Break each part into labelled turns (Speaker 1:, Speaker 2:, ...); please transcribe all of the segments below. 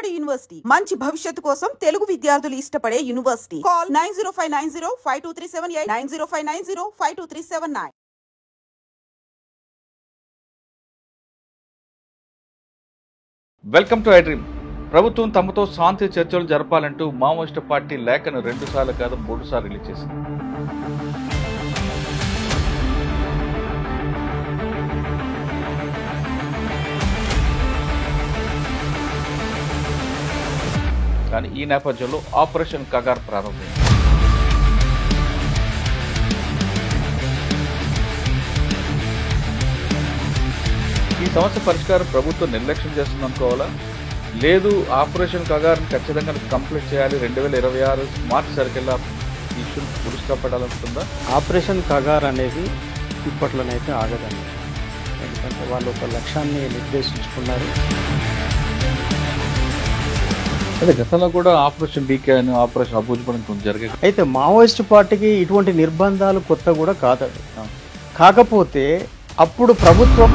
Speaker 1: బాలబడి యూనివర్సిటీ మంచి భవిష్యత్తు కోసం తెలుగు విద్యార్థులు ఇష్టపడే university. Call 9059052378 9059052379.
Speaker 2: Welcome to I dream. ప్రభుత్వం తమతో శాంతి చర్చలు జరపాలంటూ మావోయిస్టు పార్టీ లేఖను 2 సార్లు కాదు 3 సార్లు రిలీజ్ చేసింది. కానీ ఈ నేపథ్యంలో ఆపరేషన్ కగార్ ప్రారంభమైంది. ఈ సమస్య పరిష్కారం ప్రభుత్వం నిర్లక్ష్యం చేస్తుంది అనుకోవాలా, లేదు ఆపరేషన్ కగార్ని ఖచ్చితంగా కంప్లీట్ చేయాలి, 2026 మార్చి సరికల్లా ఇష్యూని పురుషపడాలనుకుందా?
Speaker 3: ఆపరేషన్ కగార్ అనేది ఇప్పట్లోనైతే ఆగదండి. ఎందుకంటే వాళ్ళు ఒక లక్ష్యాన్ని నిర్దేశించుకున్నారు.
Speaker 2: అదే గతంలో కూడా ఆపరేషన్ డీకే అని ఆపరేషన్ అభూజపడం కొంచెం జరిగాయి.
Speaker 3: అయితే మావోయిస్టు పార్టీకి ఇటువంటి నిర్బంధాలు కొత్త కూడా కాదండి. కాకపోతే అప్పుడు ప్రభుత్వం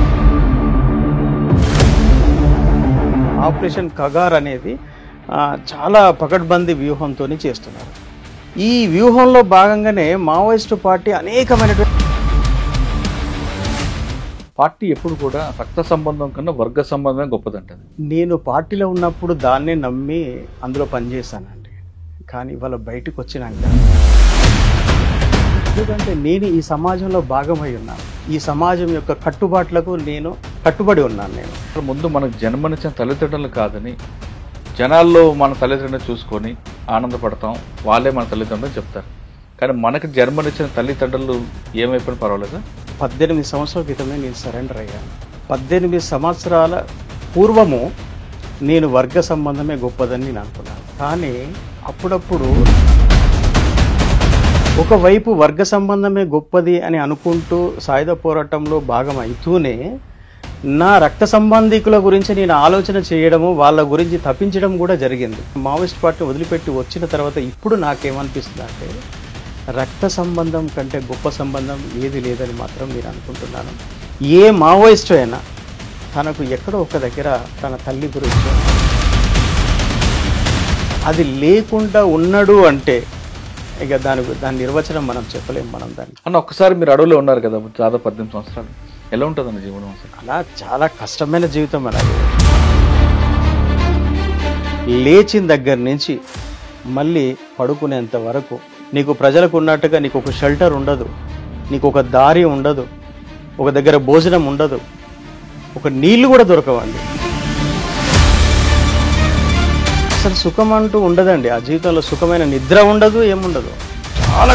Speaker 3: ఆపరేషన్ కగార్ అనేది చాలా పకడ్బందీ వ్యూహంతో చేస్తున్నారు. ఈ వ్యూహంలో భాగంగానే మావోయిస్టు పార్టీ అనేకమైనటువంటి
Speaker 2: పార్టీ ఎప్పుడు కూడా రక్త సంబంధం కన్నా వర్గ సంబంధమే గొప్పదంటది.
Speaker 3: నేను పార్టీలో ఉన్నప్పుడు దాన్నే నమ్మి అందులో పనిచేశానండి. కానీ ఇవాళ బయటకు వచ్చినాక, ఎందుకంటే నేను ఈ సమాజంలో భాగమై ఉన్నాను, ఈ సమాజం యొక్క కట్టుబాట్లకు నేను కట్టుబడి ఉన్నాను. నేను
Speaker 2: ముందు మనకు జన్మనిచ్చిన తల్లిదండ్రులు కాదని జనాల్లో మన తల్లిదండ్రులు చూసుకొని ఆనందపడతాం, వాళ్ళే మన తల్లిదండ్రులు చెప్తారు. కానీ మనకు జన్మనిచ్చిన తల్లిదండ్రులు ఏమైపోయినా పర్వాలేదా?
Speaker 3: 18 సంవత్సరాల క్రితమే నేను సరెండర్ అయ్యాను. 18 సంవత్సరాల పూర్వము నేను వర్గ సంబంధమే గొప్పదని నేను అనుకున్నాను. కానీ అప్పుడప్పుడు ఒకవైపు వర్గ సంబంధమే గొప్పది అని అనుకుంటూ సాయుధ పోరాటంలో భాగం అవుతూనే నా రక్త సంబంధికుల గురించి నేను ఆలోచన చేయడము, వాళ్ళ గురించి తప్పించడం కూడా జరిగింది. మావోయిస్ట్ పార్టీ వదిలిపెట్టి వచ్చిన తర్వాత ఇప్పుడు నాకేమనిపిస్తుంది అంటే, రక్త సంబంధం కంటే గొప్ప సంబంధం ఏది లేదని మాత్రం నేను అనుకుంటున్నాను. ఏ మావోయిస్టు అయినా తనకు ఎక్కడో ఒక దగ్గర తన తల్లి గురించి అది లేకుండా ఉన్నాడు అంటే ఇక దాని నిర్వచనం మనం చెప్పలేము. మనం దాన్ని
Speaker 2: అన్న ఒక్కసారి మీరు అడవులో ఉన్నారు కదా దాదాపు 18 సంవత్సరాలు, ఎలా ఉంటుందన్న జీవనం?
Speaker 3: అలా చాలా కష్టమైన జీవితం అనేది. లేచిన దగ్గర నుంచి మళ్ళీ పడుకునేంత వరకు నీకు ప్రజలకు ఉన్నట్టుగా నీకు ఒక షెల్టర్ ఉండదు, నీకు ఒక దారి ఉండదు, ఒక దగ్గర భోజనం ఉండదు, ఒక నీళ్లు కూడా దొరకవండి. అసలు సుఖం అంటూ ఉండదండి. ఆ జీవితంలో సుఖమైన నిద్ర ఉండదు, ఏముండదు. చాలా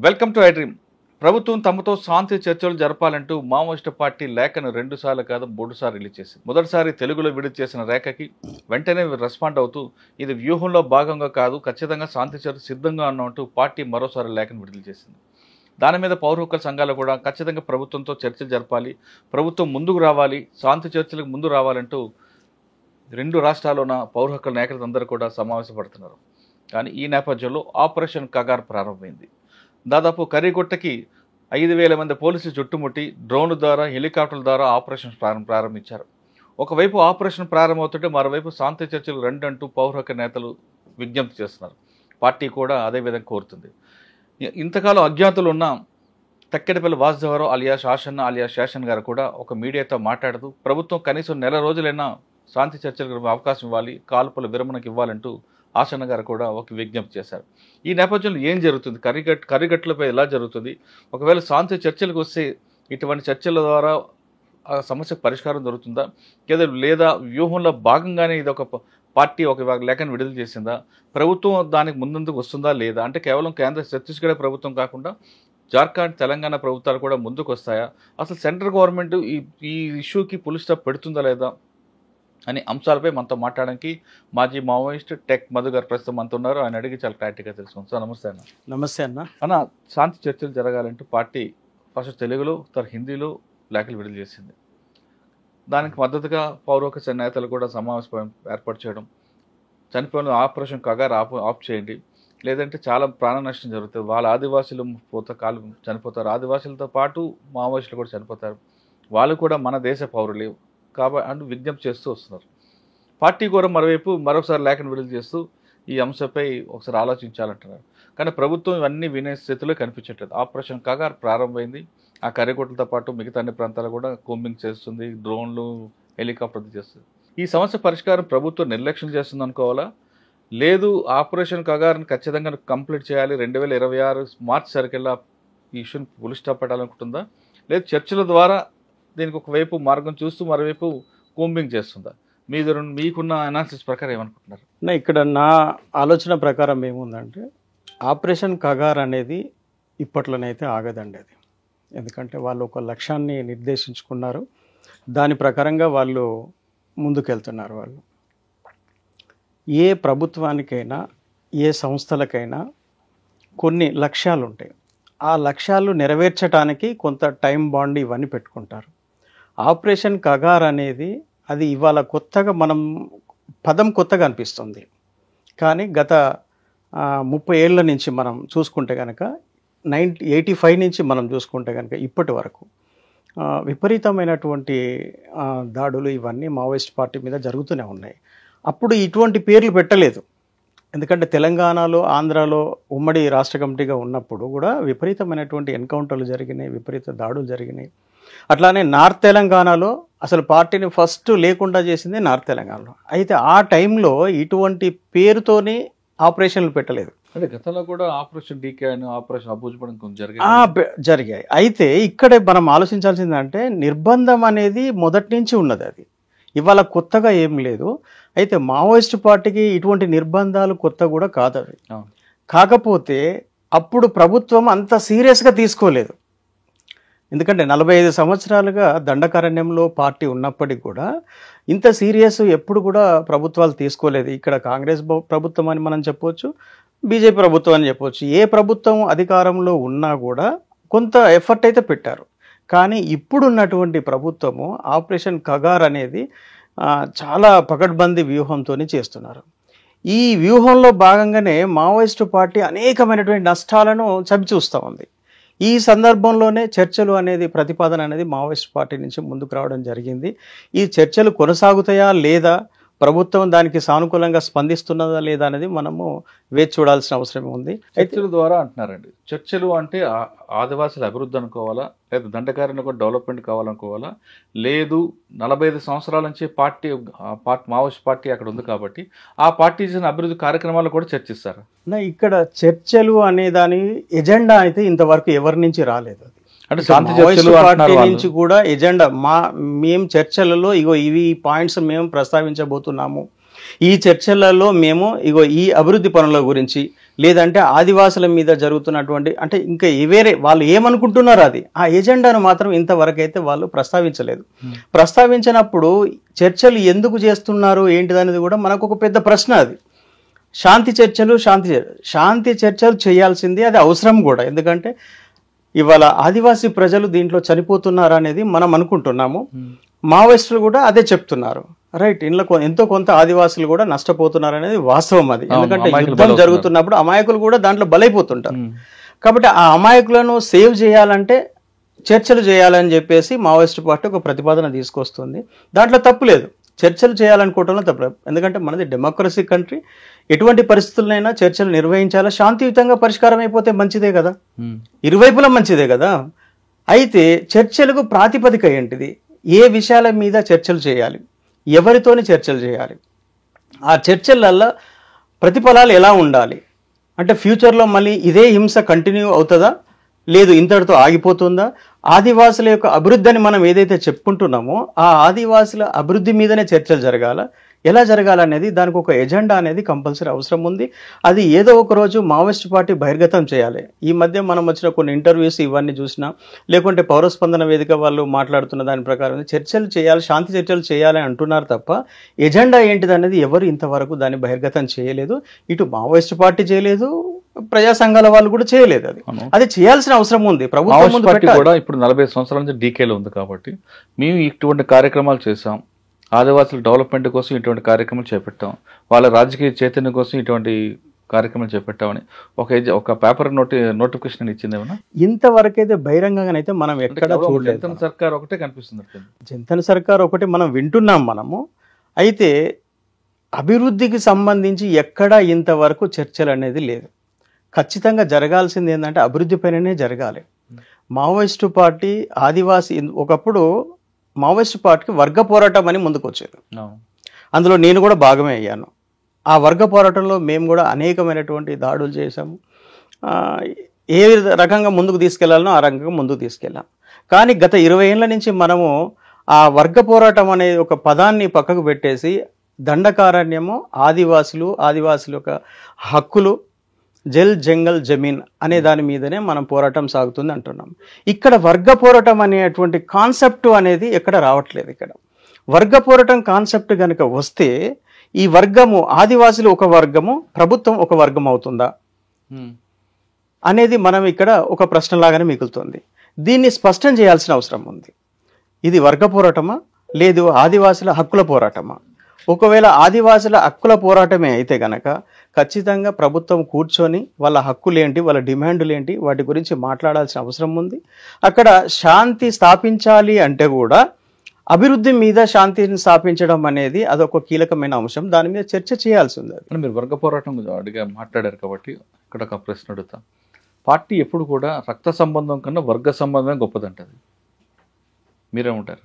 Speaker 2: వెల్కమ్ టు ఐ డ్రీమ్. ప్రభుత్వం తమతో శాంతి చర్చలు జరపాలంటూ మావోయిస్టు పార్టీ లేఖను 2 సార్లు కాదు 3 సార్లు రిలీజ్ చేసింది. మొదటిసారి తెలుగులో విడుదల చేసిన లేఖకి వెంటనే రెస్పాండ్ అవుతూ ఇది వ్యూహంలో భాగంగా కాదు, ఖచ్చితంగా శాంతి చర్చ సిద్ధంగా ఉన్నట్టు పార్టీ మరోసారి లేఖను విడుదల చేసింది. దాని మీద పౌర హక్కుల సంఘాలు కూడా ఖచ్చితంగా ప్రభుత్వంతో చర్చలు జరపాలి, ప్రభుత్వం ముందుకు రావాలి, శాంతి చర్చలకు ముందు రావాలంటూ 2 రాష్ట్రాల్లోన పౌర హక్కుల నాయకులందరూ కూడా సమావేశపడుతున్నారు. కానీ ఈ నేపథ్యంలో ఆపరేషన్ కగార్ ప్రారంభమైంది. దాదాపు కర్రీగుట్టకి 5,000 మంది పోలీసులు చుట్టుముట్టి డ్రోన్ ద్వారా, హెలికాప్టర్ల ద్వారా ఆపరేషన్ ప్రారంభించారు. ఒకవైపు ఆపరేషన్ ప్రారంభమవుతుంటే మరోవైపు శాంతి చర్చలు రండి అంటూ పౌర హక్కు నేతలు విజ్ఞప్తి చేస్తున్నారు. పార్టీ కూడా అదేవిధంగా కోరుతుంది. ఇంతకాలం అజ్ఞాతులు ఉన్న తక్కెడపల్లి వాసుదేవరావు అలియాస్ ఆషన్న అలియాస్ శేషన్ గారు కూడా ఒక మీడియాతో మాట్లాడుతూ ప్రభుత్వం కనీసం 1 నెల రోజులైనా శాంతి చర్చలకు అవకాశం ఇవ్వాలి, కాల్పుల విరమణకు ఇవ్వాలంటూ ఆషన్న గారు కూడా ఒక విజ్ఞప్తి చేశారు. ఈ నేపథ్యంలో ఏం జరుగుతుంది, కరిగట్లపై ఎలా జరుగుతుంది, ఒకవేళ శాంతి చర్చలకు వస్తే ఇటువంటి చర్చల ద్వారా ఆ సమస్యకు పరిష్కారం దొరుకుతుందా, లేదా వ్యూహంలో భాగంగానే ఇది ఒక పార్టీ ఒక లేఖను విడుదల చేసిందా, ప్రభుత్వం దానికి ముందుకు వస్తుందా లేదా, అంటే కేవలం కేంద్ర ఛత్తీస్గఢ్ ప్రభుత్వం కాకుండా జార్ఖండ్, తెలంగాణ ప్రభుత్వాలు కూడా ముందుకు వస్తాయా, అసలు సెంట్రల్ గవర్నమెంట్ ఈ ఇష్యూకి ఫుల్ స్టాప్ పెడుతుందా లేదా అనే అంశాలపై మనతో మాట్లాడడానికి మాజీ మావోయిస్ట్ టెక్ మధు గారు ప్రస్తుతం మనతో ఉన్నారు. ఆయన అడిగి చాలా క్లారిటీగా తెలుసుకుంటాం. సార్ నమస్తే అన్న.
Speaker 3: నమస్తే అన్న.
Speaker 2: అన్న, శాంతి చర్చలు జరగాలంటూ పార్టీ ఫస్ట్ తెలుగులో తర్వాత హిందీలో లేఖలు విడుదల చేసింది. దానికి మద్దతుగా పౌర హక్కు నేతలు కూడా సమావేశం ఏర్పాటు చేయడం, చనిపోయిన ఆపరేషన్ కగార్ ఆఫ్ చేయండి, లేదంటే చాలా ప్రాణ నష్టం జరుగుతుంది, వాళ్ళ ఆదివాసులు కాలు చనిపోతారు, ఆదివాసులతో పాటు మావోయిస్టులు కూడా చనిపోతారు, వాళ్ళు కూడా మన దేశ పౌరులే కాబట్టి అని విజ్ఞప్తి చేస్తూ వస్తున్నారు. పార్టీ కూడా మరొకసారి లేఖను విడుదల చేస్తూ ఈ అంశంపై ఒకసారి ఆలోచించాలంటున్నారు. కానీ ప్రభుత్వం ఇవన్నీ వినే స్థితిలో కనిపించట్లేదు. ఆపరేషన్ కగార్ ప్రారంభమైంది. ఆ కర్రెకోటలతో పాటు మిగతా అన్ని ప్రాంతాలు కూడా కూంబింగ్ చేస్తుంది, డ్రోన్లు, హెలికాప్టర్లు చేస్తుంది. ఈ సమస్య పరిష్కారం ప్రభుత్వం నిర్లక్ష్యం చేస్తుంది అనుకోవాలా, లేదు ఆపరేషన్ కగార్ని ఖచ్చితంగా కంప్లీట్ చేయాలి, 2026 మార్చి సరికల్లా ఈ ఇష్యూని పులి స్టాప్ పెట్టాలనుకుంటుందా, లేదు చర్చల ద్వారా దీనికి ఒకవైపు మార్గం చూస్తూ మరోవైపు కూంబింగ్ చేస్తుందా? మీకున్న అనాలిసిస్ ప్రకారం ఏమనుకుంటున్నారు?
Speaker 3: ఇక్కడ నా ఆలోచన ప్రకారం ఏముందంటే, ఆపరేషన్ కగార్ అనేది ఇప్పట్లోనైతే ఆగదండి అది. ఎందుకంటే వాళ్ళు ఒక లక్ష్యాన్ని నిర్దేశించుకున్నారు, దాని ప్రకారంగా వాళ్ళు ముందుకెళ్తున్నారు. వాళ్ళు ఏ ప్రభుత్వానికైనా ఏ సంస్థలకైనా కొన్ని లక్ష్యాలు ఉంటాయి. ఆ లక్ష్యాలు నెరవేర్చడానికి కొంత టైం బాండ్ ఇవన్నీ పెట్టుకుంటారు. ఆపరేషన్ కగార్ అనేది అది ఇవాళ కొత్తగా పదం కొత్తగా అనిపిస్తుంది, కానీ గత 30 ఏళ్ల నుంచి మనం చూసుకుంటే కనుక 1985 నుంచి మనం చూసుకుంటే కనుక ఇప్పటి వరకు విపరీతమైనటువంటి దాడులు ఇవన్నీ మావోయిస్ట్ పార్టీ మీద జరుగుతూనే ఉన్నాయి. అప్పుడు ఇటువంటి పేర్లు పెట్టలేదు, ఎందుకంటే తెలంగాణలో ఆంధ్రాలో ఉమ్మడి రాష్ట్ర కమిటీగా ఉన్నప్పుడు కూడా విపరీతమైనటువంటి ఎన్కౌంటర్లు జరిగినాయి, విపరీత దాడులు జరిగినాయి. అట్లానే నార్త్ తెలంగాణలో అసలు పార్టీని ఫస్ట్ లేకుండా చేసింది నార్త్ తెలంగాణలో. అయితే ఆ టైంలో ఇటువంటి పేరుతోని ఆపరేషన్లు పెట్టలేదు.
Speaker 2: అంటే గతంలో కూడా ఆపరేషన్ డీకే అని ఆపరేషన్ అబూజ్పడం
Speaker 3: జరిగాయి. అయితే ఇక్కడ మనం ఆలోచించాల్సిందంటే నిర్బంధం అనేది మొదటి నుంచి ఉన్నది, అది ఇవాళ కొత్తగా ఏం లేదు. అయితే మావోయిస్ట్ పార్టీకి ఇటువంటి నిర్బంధాలు కొత్త కూడా కాదు అవి. కాకపోతే అప్పుడు ప్రభుత్వం అంత సీరియస్గా తీసుకోలేదు, ఎందుకంటే 45 సంవత్సరాలుగా దండకారణ్యంలో పార్టీ ఉన్నప్పటికీ కూడా ఇంత సీరియస్ ఎప్పుడు కూడా ప్రభుత్వాలు తీసుకోలేదు. ఇక్కడ కాంగ్రెస్ ప్రభుత్వం అని మనం చెప్పవచ్చు, బీజేపీ ప్రభుత్వం అని చెప్పవచ్చు. ఏ ప్రభుత్వం అధికారంలో ఉన్నా కూడా కొంత ఎఫర్ట్ అయితే పెట్టారు. కానీ ఇప్పుడున్నటువంటి ప్రభుత్వము ఆపరేషన్ కగార్ అనేది చాలా పకడ్బందీ వ్యూహంతో చేస్తున్నారు. ఈ వ్యూహంలో భాగంగానే మావోయిస్టు పార్టీ అనేకమైనటువంటి నష్టాలను చవిచూస్తూ ఉంది. ఈ సందర్భంలోనే చర్చలు అనేది ప్రతిపాదన అనేది మావోయిస్ట్ పార్టీ నుంచి ముందుకు రావడం జరిగింది. ఈ చర్చలు కొనసాగుతాయా లేదా, ప్రభుత్వం దానికి సానుకూలంగా స్పందిస్తున్నదా లేదా అనేది మనము వేచి చూడాల్సిన అవసరం ఉంది.
Speaker 2: చర్చల ద్వారా అంటున్నారండి. చర్చలు అంటే ఆదివాసుల అభివృద్ధి అనుకోవాలా, లేదా దండకారణ్యం డెవలప్మెంట్ కావాలనుకోవాలా, లేదు 45 సంవత్సరాల నుంచి మావోయిస్ట్ పార్టీ అక్కడ ఉంది కాబట్టి ఆ పార్టీ చేసిన అభివృద్ధి కార్యక్రమాలు కూడా చర్చిస్తారు.
Speaker 3: ఇక్కడ చర్చలు అనే దాని ఎజెండా అయితే ఇంతవరకు ఎవరి నుంచి రాలేదు.
Speaker 2: అంటే
Speaker 3: పార్టీ నుంచి కూడా ఎజెండా మేము చర్చలలో ఇవి పాయింట్స్ మేము ప్రస్తావించబోతున్నాము, ఈ చర్చలలో మేము ఈ అభివృద్ధి పనుల గురించి, లేదంటే ఆదివాసుల మీద జరుగుతున్నటువంటి అంటే ఇంకా వేరే వాళ్ళు ఏమనుకుంటున్నారో అది ఆ ఎజెండాను మాత్రం ఇంతవరకు అయితే వాళ్ళు ప్రస్తావించలేదు. ప్రస్తావించినప్పుడు చర్చలు ఎందుకు చేస్తున్నారు ఏంటిదనేది కూడా మనకు ఒక పెద్ద ప్రశ్న. అది శాంతి చర్చలు చేయాల్సింది, అది అవసరం కూడా. ఎందుకంటే ఇవాళ ఆదివాసీ ప్రజలు దీంట్లో చనిపోతున్నారు అనేది మనం అనుకుంటున్నాము, మావోయిస్టులు కూడా అదే చెప్తున్నారు. రైట్, ఇంట్లో ఎంతో కొంత ఆదివాసులు కూడా నష్టపోతున్నారు అనేది వాస్తవం. అది ఎందుకంటే యుద్ధం జరుగుతున్నప్పుడు అమాయకులు కూడా దాంట్లో బలైపోతుంటారు. కాబట్టి ఆ అమాయకులను సేవ్ చేయాలంటే చర్చలు చేయాలని చెప్పేసి మావోయిస్ట్ పార్టీ ఒక ప్రతిపాదన తీసుకొస్తుంది. దాంట్లో తప్పు లేదు, చర్చలు చేయాలనుకోవటంలో తప్పు. ఎందుకంటే మనది డెమోక్రసీ కంట్రీ, ఎటువంటి పరిస్థితులైనా చర్చలు నిర్వహించాలా, శాంతియుతంగా పరిష్కారం అయిపోతే మంచిదే కదా, ఇరువైపులా మంచిదే కదా. అయితే చర్చలకు ప్రాతిపదిక ఏంటిది, ఏ విషయాల మీద చర్చలు చేయాలి, ఎవరితోని చర్చలు చేయాలి, ఆ చర్చలల్లో ప్రతిఫలాలు ఎలా ఉండాలి, అంటే ఫ్యూచర్లో మళ్ళీ ఇదే హింస కంటిన్యూ అవుతుందా, లేదు ఇంతటితో ఆగిపోతుందా, ఆదివాసుల యొక్క అభివృద్ధిని మనం ఏదైతే చెప్పుకుంటున్నామో ఆ ఆదివాసుల అభివృద్ధి మీదనే చర్చలు జరగాల, ఎలా జరగాలనేది దానికి ఒక ఎజెండా అనేది కంపల్సరీ అవసరం ఉంది. అది ఏదో ఒక రోజు మావోయిస్ట్ పార్టీ బహిర్గతం చేయాలి. ఈ మధ్య మనం వచ్చిన కొన్ని ఇంటర్వ్యూస్ ఇవన్నీ చూసినా, లేకుంటే పౌరస్పందన వేదిక వాళ్ళు మాట్లాడుతున్న దాని ప్రకారం చర్చలు చేయాలి, శాంతి చర్చలు చేయాలని అంటున్నారు తప్ప ఎజెండా ఏంటిది అనేది ఎవరు ఇంతవరకు దాన్ని బహిర్గతం చేయలేదు. ఇటు మావోయిస్ట్ పార్టీ చేయలేదు, ప్రజా సంఘాల వాళ్ళు కూడా చేయలేదు. అది చేయాల్సిన అవసరం ఉంది. ప్రభుత్వం
Speaker 2: కూడా ఇప్పుడు 40 సంవత్సరాల నుంచి డీకేలో ఉంది కాబట్టి మేము ఇటువంటి కార్యక్రమాలు చేసాం, ఆదివాసుల డెవలప్మెంట్ కోసం ఇటువంటి కార్యక్రమాలు చేపట్టాం, వాళ్ళ రాజకీయ చైతన్యం కోసం ఇటువంటి కార్యక్రమం చేపట్టామని ఒక పేపర్ నోటిఫికేషన్ ఇచ్చింది ఏమన్నా?
Speaker 3: ఇంతవరకైతే బహిరంగంగానైతే మనం ఎక్కడ చూడలేదు.
Speaker 2: జంతన్ సర్కార్ ఒకటే కనిపిస్తుంది.
Speaker 3: జంతన్ సర్కార్ ఒకటి మనం వింటున్నాం మనము. అయితే అభివృద్ధికి సంబంధించి ఎక్కడా ఇంతవరకు చర్చలు అనేది లేదు. ఖచ్చితంగా జరగాల్సింది ఏంటంటే అభివృద్ధి పైననే జరగాలి. మావోయిస్టు పార్టీ ఆదివాసీ ఒకప్పుడు మావోయిస్టు పార్టీకి వర్గ పోరాటం అని ముందుకు వచ్చేది. అందులో నేను కూడా భాగమే అయ్యాను. ఆ వర్గ పోరాటంలో మేము కూడా అనేకమైనటువంటి దాడులు చేశాము. ఏ రకంగా ముందుకు తీసుకెళ్లాలనో ఆ రకంగా ముందుకు తీసుకెళ్ళాం. కానీ గత 20 ఏళ్ల నుంచి మనము ఆ వర్గ పోరాటం అనే ఒక పదాన్ని పక్కకు పెట్టేసి దండకారణ్యము, ఆదివాసుల యొక్క హక్కులు, జల్ జంగల్ జమీన్ అనే దాని మీదనే మనం పోరాటం సాగుతుంది అంటున్నాం. ఇక్కడ వర్గ పోరాటం అనేటువంటి కాన్సెప్ట్ అనేది ఎక్కడ రావట్లేదు. ఇక్కడ వర్గ పోరాటం కాన్సెప్ట్ కనుక వస్తే ఈ వర్గము ఆదివాసులు ఒక వర్గము, ప్రభుత్వం ఒక వర్గం అవుతుందా అనేది మనం ఇక్కడ ఒక ప్రశ్నలాగానే మిగులుతుంది. దీన్ని స్పష్టం చేయాల్సిన అవసరం ఉంది. ఇది వర్గ పోరాటమా లేదు ఆదివాసుల హక్కుల పోరాటమా? ఒకవేళ ఆదివాసుల హక్కుల పోరాటమే అయితే గనక ఖచ్చితంగా ప్రభుత్వం కూర్చొని వాళ్ళ హక్కులేంటి, వాళ్ళ డిమాండ్లు ఏంటి, వాటి గురించి మాట్లాడాల్సిన అవసరం ఉంది. అక్కడ శాంతి స్థాపించాలి అంటే కూడా అభివృద్ధి మీద శాంతిని స్థాపించడం అనేది అదొక కీలకమైన అంశం. దాని మీద చర్చ చేయాల్సి ఉంది.
Speaker 2: మీరు వర్గ పోరాటం మాట్లాడారు కాబట్టి ఇక్కడ ఒక ప్రశ్న అడుగుతా. పార్టీ ఎప్పుడు కూడా రక్త సంబంధం కన్నా వర్గ సంబంధం గొప్పదంటది. మీరేమంటారు?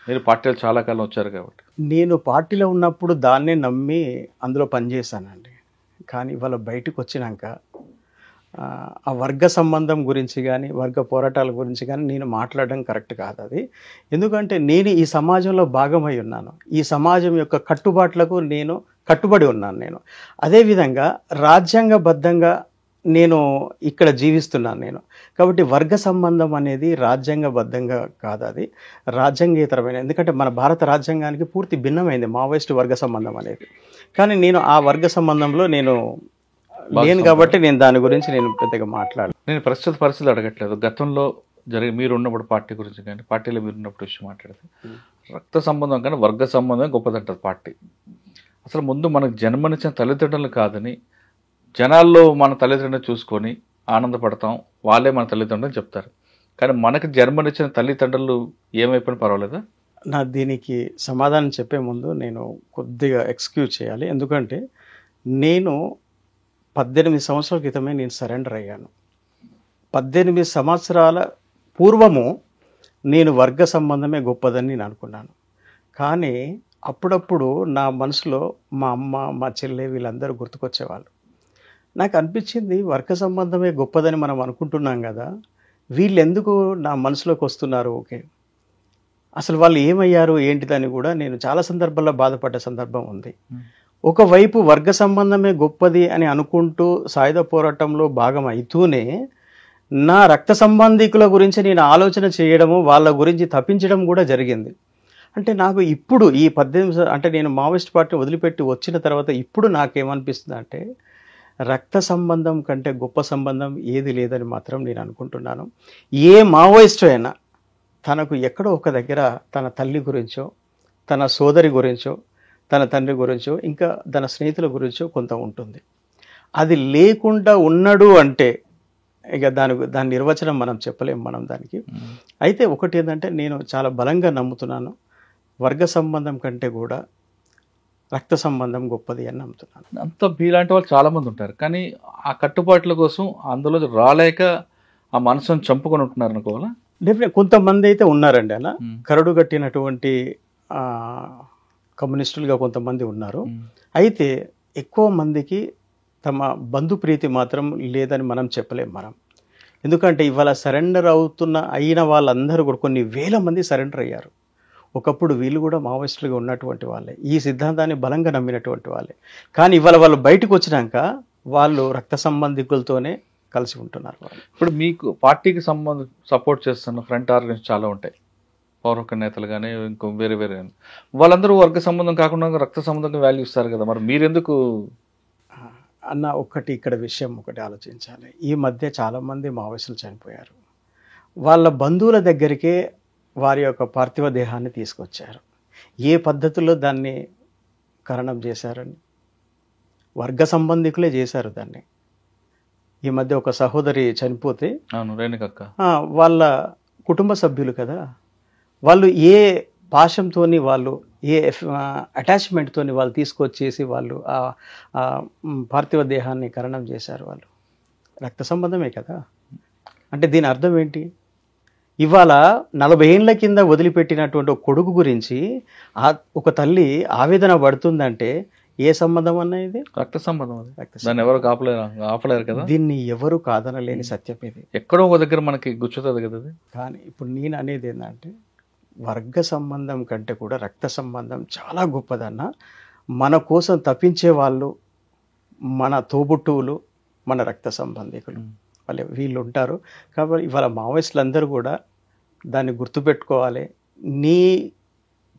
Speaker 2: మీరు పార్టీలో చాలా కాలం వచ్చారు కాబట్టి.
Speaker 3: నేను పార్టీలో ఉన్నప్పుడు దాన్నే నమ్మి అందులో పనిచేశానండి. కానీ ఇవాళ బయటకు వచ్చినాక ఆ వర్గ సంబంధం గురించి కానీ వర్గ పోరాటాల గురించి కానీ నేను మాట్లాడడం కరెక్ట్ కాదు అది. ఎందుకంటే నేను ఈ సమాజంలో భాగమై ఉన్నాను. ఈ సమాజం యొక్క కట్టుబాట్లకు నేను కట్టుబడి ఉన్నాను. నేను అదేవిధంగా రాజ్యాంగబద్ధంగా నేను ఇక్కడ జీవిస్తున్నాను నేను. కాబట్టి వర్గ సంబంధం అనేది రాజ్యాంగబద్ధంగా కాదు, అది రాజ్యాంగేతరమైన. ఎందుకంటే మన భారత రాజ్యాంగానికి పూర్తి భిన్నమైంది మావోయిస్టు వర్గ సంబంధం అనేది. కానీ నేను ఆ వర్గ సంబంధంలో నేను లేను కాబట్టి నేను దాని గురించి నేను పెద్దగా మాట్లాడను.
Speaker 2: నేను ప్రస్తుత పరిస్థితులు అడగట్లేదు. గతంలో మీరు ఉన్నప్పుడు పార్టీ గురించి కానీ పార్టీలో మీరు ఉన్నప్పుడు విషయం మాట్లాడితే రక్త సంబంధం కానీ వర్గ సంబంధం గొప్పదంటారు పార్టీ. అసలు ముందు మనకు జన్మనిచ్చిన తల్లిదండ్రులు కాదని జనాల్లో మన తల్లిదండ్రులను చూసుకొని ఆనందపడతాం, వాళ్ళే మన తల్లిదండ్రులు చెప్తారు. కానీ మనకు జన్మనిచ్చిన తల్లిదండ్రులు ఏమైపోయినా పర్వాలేదా?
Speaker 3: నా దీనికి సమాధానం చెప్పే ముందు నేను కొద్దిగా ఎక్స్క్యూజ్ చేయాలి. ఎందుకంటే నేను 18 సంవత్సరాల క్రితమే నేను సరెండర్ అయ్యాను. 18 సంవత్సరాల పూర్వము నేను వర్గ సంబంధమే గొప్పదని నేను అనుకున్నాను. కానీ అప్పుడప్పుడు నా మనసులో మా అమ్మ, మా చెల్లె వీళ్ళందరూ గుర్తుకొచ్చేవాళ్ళు. నాకు అనిపించింది వర్గ సంబంధమే గొప్పదని మనం అనుకుంటున్నాం కదా, వీళ్ళు ఎందుకు నా మనసులోకి వస్తున్నారు? ఓకే, అసలు వాళ్ళు ఏమయ్యారు ఏంటిదని కూడా నేను చాలా సందర్భాల్లో బాధపడ్డ సందర్భం ఉంది. ఒకవైపు వర్గ సంబంధమే గొప్పది అని అనుకుంటూ సాయుధ పోరాటంలో భాగం అవుతూనే నా రక్త సంబంధికుల గురించి నేను ఆలోచన చేయడము, వాళ్ళ గురించి తప్పించడం కూడా జరిగింది. అంటే నాకు ఇప్పుడు ఈ 18 అంటే నేను మావోయిస్ట్ పార్టీ వదిలిపెట్టి వచ్చిన తర్వాత ఇప్పుడు నాకేమనిపిస్తుంది అంటే రక్త సంబంధం కంటే గొప్ప సంబంధం ఏది లేదని మాత్రం నేను అనుకుంటున్నాను. ఏ మావోయిస్టు అయినా తనకు ఎక్కడో ఒక దగ్గర తన తల్లి గురించో, తన సోదరి గురించో, తన తండ్రి గురించో, ఇంకా తన స్నేహితుల గురించో కొంత ఉంటుంది. అది లేకుండా ఉన్నాడు అంటే ఇక దాని నిర్వచనం మనం చెప్పలేము మనం దానికి. అయితే ఒకటి ఏంటంటే నేను చాలా బలంగా నమ్ముతున్నాను, వర్గ సంబంధం కంటే కూడా రక్త సంబంధం గొప్పది అని నమ్ముతున్నాను.
Speaker 2: అంత మీలాంటి వాళ్ళు చాలామంది ఉంటారు, కానీ ఆ కట్టుబాట్ల కోసం అందులో రాలేక ఆ మనసును చంపుకొని ఉంటున్నారు అనుకోవాలా?
Speaker 3: డెఫినెట్ కొంతమంది అయితే ఉన్నారండి అలా కరడు కట్టినటువంటి కమ్యూనిస్టులుగా కొంతమంది ఉన్నారు. అయితే ఎక్కువ మందికి తమ బంధుప్రీతి మాత్రం లేదని మనం చెప్పలేం మనం. ఎందుకంటే ఇవాళ సరెండర్ అయిన వాళ్ళందరూ కూడా కొన్ని వేల మంది సరెండర్ అయ్యారు. ఒకప్పుడు వీళ్ళు కూడా మావోయిస్టులుగా ఉన్నటువంటి వాళ్ళే, ఈ సిద్ధాంతాన్ని బలంగా నమ్మినటువంటి వాళ్ళే. కానీ ఇవాళ వాళ్ళు బయటకు వచ్చినాక వాళ్ళు రక్త సంబంధికులతోనే కలిసి ఉంటున్నారు.
Speaker 2: ఇప్పుడు మీకు పార్టీకి సపోర్ట్ చేస్తున్న ఫ్రంట్ ఆర్గనైజేషన్ చాలా ఉంటాయి, పౌరక నేతలు కానీ ఇంకో వేరే వేరే, వాళ్ళందరూ వర్గ సంబంధం కాకుండా రక్త సంబంధంగా వాల్యూ ఇస్తారు కదా, మరి మీరెందుకు?
Speaker 3: అన్న ఒకటి ఇక్కడ విషయం ఒకటి ఆలోచించాలి. ఈ మధ్య చాలామంది మావోయిస్టులు చనిపోయారు. వాళ్ళ బంధువుల దగ్గరికే వారి యొక్క పార్థివ దేహాన్ని తీసుకొచ్చారు. ఏ పద్ధతిలో దాన్ని ఖననం చేశారని వర్గ సంబంధికులే చేశారు దాన్ని. ఈ మధ్య ఒక సహోదరి చనిపోతే
Speaker 2: అవును, రేణుకక్క
Speaker 3: వాళ్ళ కుటుంబ సభ్యులు కదా, వాళ్ళు ఏ పాశంతోని వాళ్ళు ఏ అటాచ్మెంట్తోని వాళ్ళు తీసుకొచ్చేసి వాళ్ళు ఆ పార్థివ దేహాన్ని ఖననం చేశారు. వాళ్ళు రక్త సంబంధమే కదా. అంటే దీని అర్థం ఏంటి? ఇవాళ 40 ఏళ్ల కింద వదిలిపెట్టినటువంటి ఒక కొడుకు గురించి ఒక తల్లి ఆవేదన పడుతుందంటే ఏ సంబంధం అన్న ఇది?
Speaker 2: రక్త సంబంధం. అది దాన్ని ఎవరు ఆపలేరు కదా.
Speaker 3: దీన్ని ఎవరు కాదనలేని సత్యం ఇది.
Speaker 2: ఎక్కడో ఒక దగ్గర మనకి గుచ్చుతుంది కదా అది.
Speaker 3: కానీ ఇప్పుడు నేను అనేది ఏంటంటే వర్గ సంబంధం కంటే కూడా రక్త సంబంధం చాలా గొప్పదన్న. మన కోసం తప్పించే వాళ్ళు మన తోబుట్టువులు, మన రక్త సంబంధికులు, వీళ్ళు ఉంటారు. కాబట్టి ఇవాళ మావోయిస్టులు అందరూ కూడా దాన్ని గుర్తుపెట్టుకోవాలి. నీ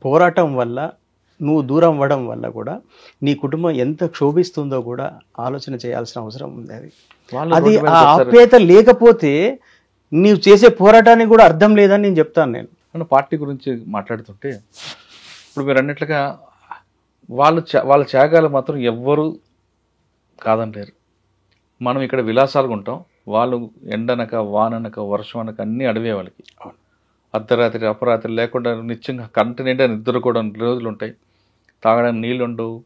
Speaker 3: పోరాటం వల్ల, నువ్వు దూరం అవ్వడం వల్ల కూడా నీ కుటుంబం ఎంత క్షోభిస్తుందో కూడా ఆలోచన చేయాల్సిన అవసరం ఉంది. అది ఆ ఆప్యాయత లేకపోతే నీవు చేసే పోరాటానికి కూడా అర్థం లేదని నేను చెప్తాను. నేను
Speaker 2: పార్టీ గురించి మాట్లాడుతుంటే ఇప్పుడు మీరు అన్నట్లుగా వాళ్ళ త్యాగాలు మాత్రం ఎవ్వరూ కాదనలేరు. మనం ఇక్కడ విలాసాలుగా ఉంటాం, వాళ్ళు ఎండనక వాననక వర్షం అనక అన్నీ అడివే వాళ్ళకి. అర్ధరాత్రి అపరాత్రి లేకుండా నిత్యంగా కంటి నిండా నిద్రకోవడం రోజులు ఉంటాయి, తాగడానికి నీళ్ళు ఉండవు.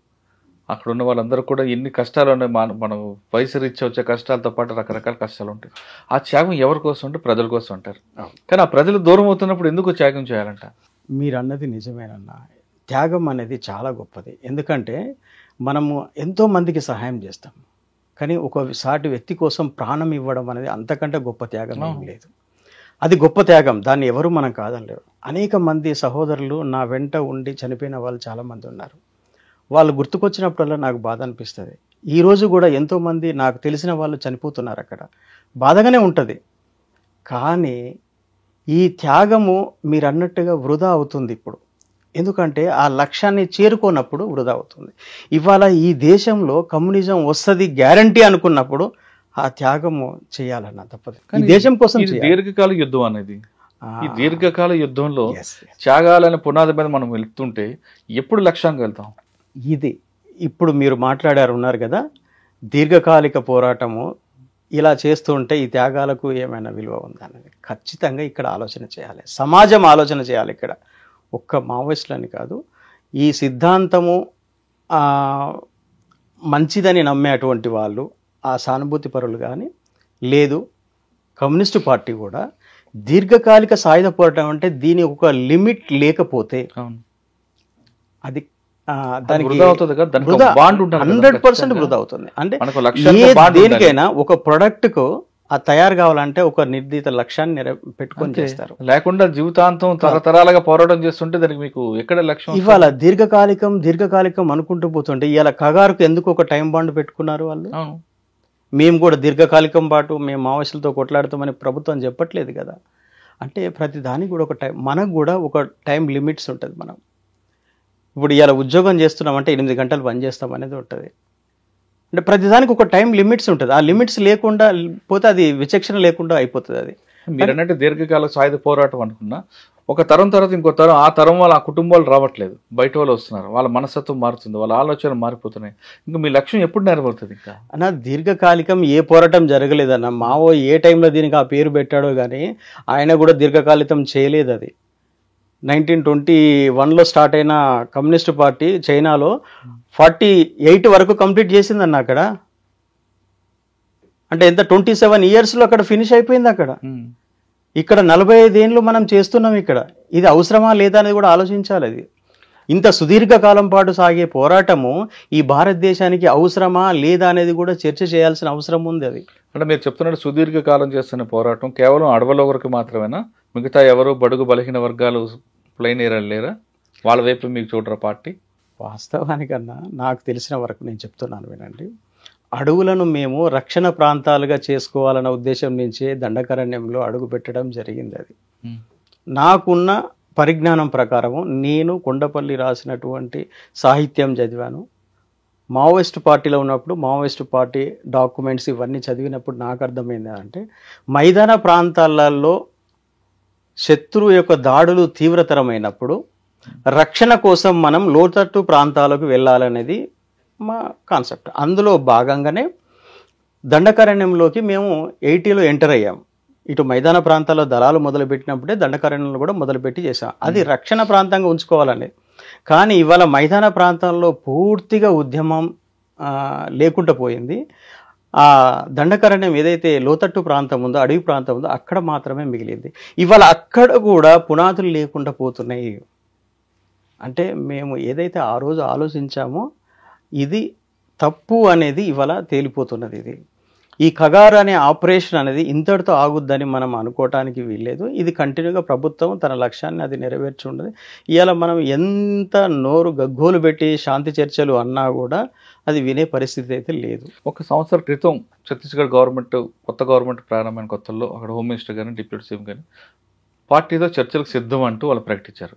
Speaker 2: అక్కడ ఉన్న వాళ్ళందరూ కూడా ఎన్ని కష్టాలు ఉన్నాయి, మనం వయసు రీత్యా వచ్చే కష్టాలతో పాటు రకరకాల కష్టాలు ఉంటాయి. ఆ త్యాగం ఎవరి కోసం అంటే ప్రజల కోసం అంటారు. కానీ ఆ ప్రజలు దూరం అవుతున్నప్పుడు ఎందుకు త్యాగం చేయాలంట?
Speaker 3: మీరు అన్నది నిజమేనన్నా. త్యాగం అనేది చాలా గొప్పది. ఎందుకంటే మనము ఎంతోమందికి సహాయం చేస్తాం, కానీ ఒక సాటి వ్యక్తి కోసం ప్రాణం ఇవ్వడం అనేది అంతకంటే గొప్ప త్యాగం ఏం లేదు. అది గొప్ప త్యాగం, దాన్ని ఎవరు మనం కాదనలేరు. అనేక మంది సహోదరులు నా వెంట ఉండి చనిపోయిన వాళ్ళు చాలామంది ఉన్నారు. వాళ్ళు గుర్తుకొచ్చినప్పుడల్లా నాకు బాధ అనిపిస్తుంది. ఈరోజు కూడా ఎంతోమంది నాకు తెలిసిన వాళ్ళు చనిపోతున్నారు, అక్కడ బాధగానే ఉంటుంది. కానీ ఈ త్యాగము మీరు అన్నట్టుగా వృధా అవుతుంది ఇప్పుడు. ఎందుకంటే ఆ లక్ష్యాన్ని చేరుకోనప్పుడు వృధా అవుతుంది. ఇవాళ ఈ దేశంలో కమ్యూనిజం వస్తుంది గ్యారంటీ అనుకున్నప్పుడు ఆ త్యాగము చేయాలన్న తప్పదు. ఈ దేశం కోసం
Speaker 2: దీర్ఘకాల యుద్ధం అనేది, ఈ దీర్ఘకాల యుద్ధంలో త్యాగాలనే పునాది మీద మనం వెళ్తుంటే ఎప్పుడు లక్ష్యానికి వెళ్తాం?
Speaker 3: ఇది ఇప్పుడు మీరు మాట్లాడారు ఉన్నారు కదా, దీర్ఘకాలిక పోరాటము ఇలా చేస్తుంటే ఈ త్యాగాలకు ఏమైనా విలువ ఉందన్నది ఖచ్చితంగా ఇక్కడ ఆలోచన చేయాలి. సమాజం ఆలోచన చేయాలి. ఇక్కడ ఒక్క మావోయిస్టులని కాదు, ఈ సిద్ధాంతము మంచిదని నమ్మేటువంటి వాళ్ళు, ఆ సానుభూతి పరులు కానీ లేదు, కమ్యూనిస్టు పార్టీ కూడా దీర్ఘకాలిక సాయుధ పోరాటం అంటే దీని ఒక లిమిట్ లేకపోతే అది దానికి 100% వృధా అవుతుంది. అంటే దేనికైనా ఒక ప్రొడక్ట్కు తయారు కావాలంటే ఒక నిర్దిష్ట లక్ష్యాన్ని పెట్టుకొని చేస్తారు.
Speaker 2: లేకుండా జీవితాంతం తరతరాలుగా పోరాటం చేస్తుంటే దానికి మీకు ఎక్కడ లక్ష్యం?
Speaker 3: ఇవాళ దీర్ఘకాలికం అనుకుంటూ పోతుంటే ఇవాళ కగారుకు ఎందుకు ఒక టైం బాండ్ పెట్టుకున్నారు వాళ్ళు? మేము కూడా దీర్ఘకాలికం పాటు మేము మావోయిస్టులతో కొట్లాడుతామని ప్రభుత్వం చెప్పట్లేదు కదా. అంటే ప్రతి దానికి కూడా ఒక టైం, మనకు కూడా ఒక టైం లిమిట్స్ ఉంటుంది. మనం ఇప్పుడు ఇలా ఉద్యోగం చేస్తున్నామంటే 8 గంటలు పని చేస్తాం అనేది ఉంటుంది. అంటే ప్రతిదానికి ఒక టైం లిమిట్స్ ఉంటుంది. ఆ లిమిట్స్ లేకుండా పోతే అది విచక్షణ లేకుండా అయిపోతుంది. అది
Speaker 2: మీరు అన్నట్టు దీర్ఘకాల సాయుధ పోరాటం అనుకున్నా ఒక తరం తర్వాత ఇంకో తరం, ఆ తరం వాళ్ళ ఆ కుటుంబాలు రావట్లేదు, బయట వాళ్ళు వస్తున్నారు, వాళ్ళ మనస్తత్వం మారుతుంది, వాళ్ళ ఆలోచనలు మారిపోతున్నాయి. ఇంకా మీ లక్ష్యం ఎప్పుడు నెరవేరుతుంది? ఇంకా
Speaker 3: అన్న దీర్ఘకాలికం ఏ పోరాటం జరగలేదన్న. మావో ఏ టైంలో దీనికి ఆ పేరు పెట్టాడో కానీ ఆయన కూడా దీర్ఘకాలికం చేయలేదు. అది 1921లో స్టార్ట్ అయిన కమ్యూనిస్ట్ పార్టీ చైనాలో 48 వరకు కంప్లీట్ చేసిందన్న. అక్కడ అంటే ఎంత 27 ఇయర్స్లో అక్కడ ఫినిష్ అయిపోయింది. అక్కడ ఇక్కడ 45 ఏళ్ళు మనం చేస్తున్నాం. ఇక్కడ ఇది అవసరమా లేదా అనేది కూడా ఆలోచించాలి. అది ఇంత సుదీర్ఘకాలం పాటు సాగే పోరాటము ఈ భారతదేశానికి అవసరమా లేదా అనేది కూడా చర్చ చేయాల్సిన అవసరం ఉంది. అది
Speaker 2: అంటే మీరు చెప్తున్నట్టు సుదీర్ఘకాలం చేస్తున్న పోరాటం కేవలం అడవుల వరకు మాత్రమేనా? మిగతా ఎవరు బడుగు బలహీన వర్గాలు ప్లెయిన్ ఏరియాలు లేరా? వాళ్ళ వైపు మీకు చూడరా పార్టీ?
Speaker 3: వాస్తవానికన్నా నాకు తెలిసిన వరకు నేను చెప్తున్నాను వినండి. అడవులను మేము రక్షణ ప్రాంతాలుగా చేసుకోవాలన్న ఉద్దేశం నుంచే దండకారణ్యంలో అడుగు పెట్టడం జరిగింది. అది నాకున్న పరిజ్ఞానం ప్రకారము నేను కొండపల్లి రాసినటువంటి సాహిత్యం చదివాను. మావోయిస్ట్ పార్టీలో ఉన్నప్పుడు మావోయిస్ట్ పార్టీ డాక్యుమెంట్స్ ఇవన్నీ చదివినప్పుడు నాకు అర్థమైంది అంటే మైదాన ప్రాంతాలలో శత్రువు యొక్క దాడులు తీవ్రతరమైనప్పుడు రక్షణ కోసం మనం లోతట్టు ప్రాంతాలకు వెళ్ళాలనేది మా కాన్సెప్ట్. అందులో భాగంగానే దండకారణ్యంలోకి మేము 80లో ఎంటర్ అయ్యాం. ఇటు మైదాన ప్రాంతాల్లో దళాలు మొదలుపెట్టినప్పుడే దండకారణ్యంలో కూడా మొదలుపెట్టి చేసాం. అది రక్షణ ప్రాంతంగా ఉంచుకోవాలని. కానీ ఇవాళ మైదాన ప్రాంతాల్లో పూర్తిగా ఉద్యమం లేకుండా పోయింది. ఆ దండకారణ్యం ఏదైతే లోతట్టు ప్రాంతం ఉందో, అడవి ప్రాంతం ఉందో అక్కడ మాత్రమే మిగిలింది. ఇవాళ అక్కడ కూడా పునాదులు లేకుండా పోతున్నాయి. అంటే మేము ఏదైతే ఆ రోజు ఆలోచించామో ఇది తప్పు అనేది ఇవాళ తేలిపోతున్నది. ఇది ఈ కగారు అనే ఆపరేషన్ అనేది ఇంతటితో ఆగుద్దని మనం అనుకోవటానికి వీల్లేదు. ఇది కంటిన్యూగా ప్రభుత్వం తన లక్ష్యాన్ని అది నెరవేర్చి ఉండదు. ఇవాళ మనం ఎంత నోరు గగ్గోలు పెట్టి శాంతి చర్చలు అన్నా కూడా అది వినే పరిస్థితి అయితే లేదు.
Speaker 2: ఒక సంవత్సరం క్రితం ఛత్తీస్గఢ్ కొత్త గవర్నమెంట్ ప్రారంభమైన కొత్తల్లో అక్కడ హోమ్ మినిస్టర్ కానీ డిప్యూటీ సీఎం కానీ పార్టీతో చర్చలకు సిద్ధం అంటూ వాళ్ళు ప్రకటించారు.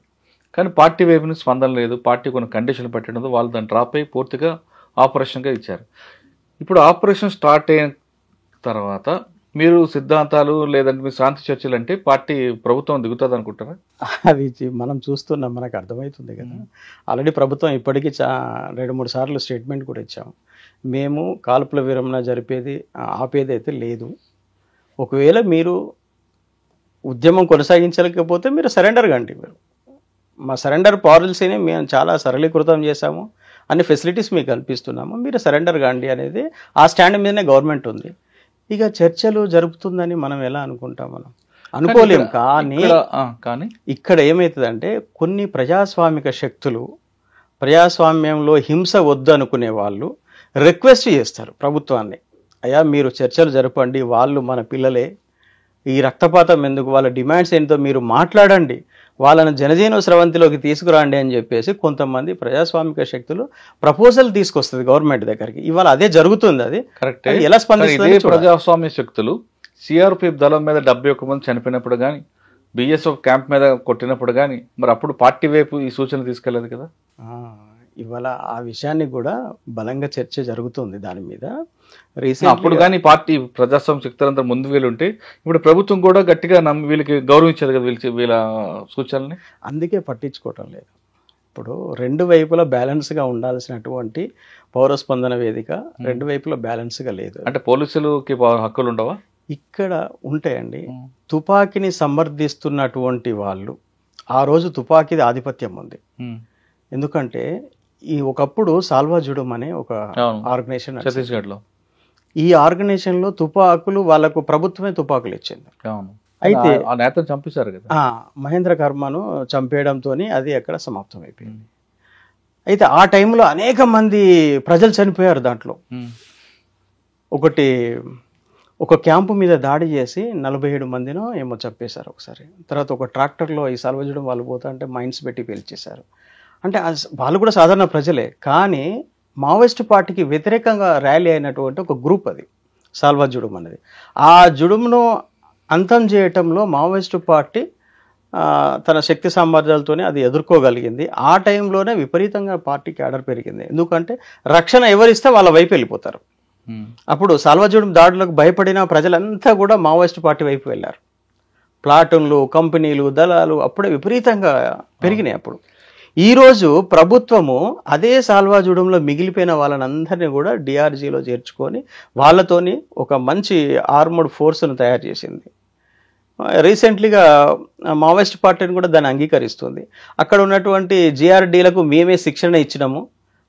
Speaker 2: కానీ పార్టీ వైపు నుంచి స్పందన లేదు. పార్టీ కొన్ని కండిషన్లు పెట్టడంతో వాళ్ళు దాన్ని డ్రాప్ అయ్యి పూర్తిగా ఆపరేషన్గా ఇచ్చారు. ఇప్పుడు ఆపరేషన్ స్టార్ట్ అయిన తర్వాత మీరు సిద్ధాంతాలు లేదంటే మీ శాంతి చర్చలు అంటే పార్టీ ప్రభుత్వం దిగుతుంది అనుకుంటారా?
Speaker 3: అది మనం చూస్తున్నాం, మనకు అర్థమవుతుంది కదా. ఆల్రెడీ ప్రభుత్వం ఇప్పటికీ 2-3 సార్లు స్టేట్మెంట్ కూడా ఇచ్చాము. మేము కాల్పుల విరమణ ఆపేది అయితే లేదు. ఒకవేళ మీరు ఉద్యమం కొనసాగించలేకపోతే మీరు సరెండర్ కండి. మా సరెండర్ పాలసీని మేము చాలా సరళీకృతం చేశాము, అన్ని ఫెసిలిటీస్ మీకు కల్పిస్తున్నాము, మీరు సరెండర్ కాండి అనేది ఆ స్టాండ్ మీదనే గవర్నమెంట్ ఉంది. ఇక చర్చలు జరుపుతుందని మనం ఎలా అనుకుంటాం? మనం అనుకోలేం. కానీ ఇక్కడ ఏమవుతుందంటే కొన్ని ప్రజాస్వామిక శక్తులు ప్రజాస్వామ్యంలో హింస వద్దు అనుకునే వాళ్ళు రిక్వెస్ట్ చేస్తారు ప్రభుత్వాన్ని, అయ్యా మీరు చర్చలు జరపండి, వాళ్ళు మన పిల్లలే, ఈ రక్తపాతం ఎందుకు, వాళ్ళ డిమాండ్స్ ఏంటో మీరు మాట్లాడండి, వాళ్ళని జనజీవన స్రవంతిలోకి తీసుకురండి అని చెప్పేసి కొంతమంది ప్రజాస్వామిక శక్తులు ప్రపోజల్ తీసుకొస్తుంది గవర్నమెంట్ దగ్గరికి. ఇవాళ అదే జరుగుతుంది. అది
Speaker 2: కరెక్ట్.
Speaker 3: ఎలా స్పందిస్తుంది?
Speaker 2: ప్రజాస్వామ్య శక్తులు సిఆర్పిఎఫ్ దళం మీద 71 మంది చనిపోయినప్పుడు కానీ, బిఎస్ఎఫ్ క్యాంప్ మీద కొట్టినప్పుడు కానీ మరి అప్పుడు పార్టీ వైపు ఈ సూచన తీసుకెళ్ళదు కదా.
Speaker 3: ఇవాళ ఆ విషయాన్ని కూడా బలంగా చర్చ జరుగుతుంది దాని మీద.
Speaker 2: అప్పుడు కానీ పార్టీ ప్రజాస్వామ్య శక్తులంతా ముందు వీలుంటే ఇప్పుడు ప్రభుత్వం కూడా గట్టిగా వీళ్ళకి గౌరవించేది కదా వీళ్ళ సూచనల్ని. అందుకే
Speaker 3: పట్టించుకోవటం లేదు. ఇప్పుడు రెండు వైపులా బ్యాలెన్స్గా ఉండాల్సినటువంటి పౌరస్పందన వేదిక రెండు వైపులా బ్యాలెన్స్గా లేదు.
Speaker 2: అంటే పోలీసులకి హక్కులు ఉండవా?
Speaker 3: ఇక్కడ ఉంటాయండి. తుపాకీని సమర్థిస్తున్నటువంటి వాళ్ళు ఆ రోజు తుపాకీది ఆధిపత్యం ఉంది. ఎందుకంటే ఒకప్పుడు సాల్వాజుడం అనే ఒక ఆర్గనైజేషన్
Speaker 2: ఛత్తీస్గఢ్లో,
Speaker 3: ఈ ఆర్గనైజేషన్లో తుపాకులు వాళ్ళకు ప్రభుత్వమే తుపాకులు ఇచ్చింది.
Speaker 2: అయితే ఆ నేతను చంపేశారు కదా,
Speaker 3: మహేంద్ర కర్మను చంపేయడంతో అది అక్కడ సమాప్తం అయిపోయింది. అయితే ఆ టైంలో అనేక మంది ప్రజలు చనిపోయారు. దాంట్లో ఒక క్యాంపు మీద దాడి చేసి 47 మందినో ఏమో చంపేశారు ఒకసారి. తర్వాత ఒక ట్రాక్టర్లో ఈ సాల్వాజుడం వాళ్ళు పోతా అంటే మైన్స్ పెట్టి పేల్చేశారు. అంటే వాళ్ళు కూడా సాధారణ ప్రజలే, కానీ మావోయిస్టు పార్టీకి వ్యతిరేకంగా ర్యాలీ అయినటువంటి ఒక గ్రూప్ అది సాల్వాజుడం అనేది. ఆ జుడుమును అంతం చేయటంలో మావోయిస్టు పార్టీ తన శక్తి సామర్థ్యాలతోనే అది ఎదుర్కోగలిగింది. ఆ టైంలోనే విపరీతంగా పార్టీ క్యాడర్ పెరిగింది. ఎందుకంటే రక్షణ ఎవరిస్తే వాళ్ళ వైపు వెళ్ళిపోతారు. అప్పుడు సాల్వాజుడం దాడులకు భయపడిన ప్రజలంతా కూడా మావోయిస్టు పార్టీ వైపు వెళ్ళారు. ప్లాటూన్లు, కంపెనీలు, దళాలు అప్పుడే విపరీతంగా పెరిగినాయి. అప్పుడు ఈరోజు ప్రభుత్వము అదే సాల్వాజుడంలో మిగిలిపోయిన వాళ్ళనందరినీ కూడా డిఆర్జీలో చేర్చుకొని వాళ్ళతోని ఒక మంచి ఆర్మర్డ్ ఫోర్స్ను తయారు చేసింది. రీసెంట్లీగా మావోయిస్ట్ పార్టీని కూడా దాన్ని అంగీకరిస్తుంది. అక్కడ ఉన్నటువంటి జిఆర్డీలకు మేమే శిక్షణ ఇచ్చినాము,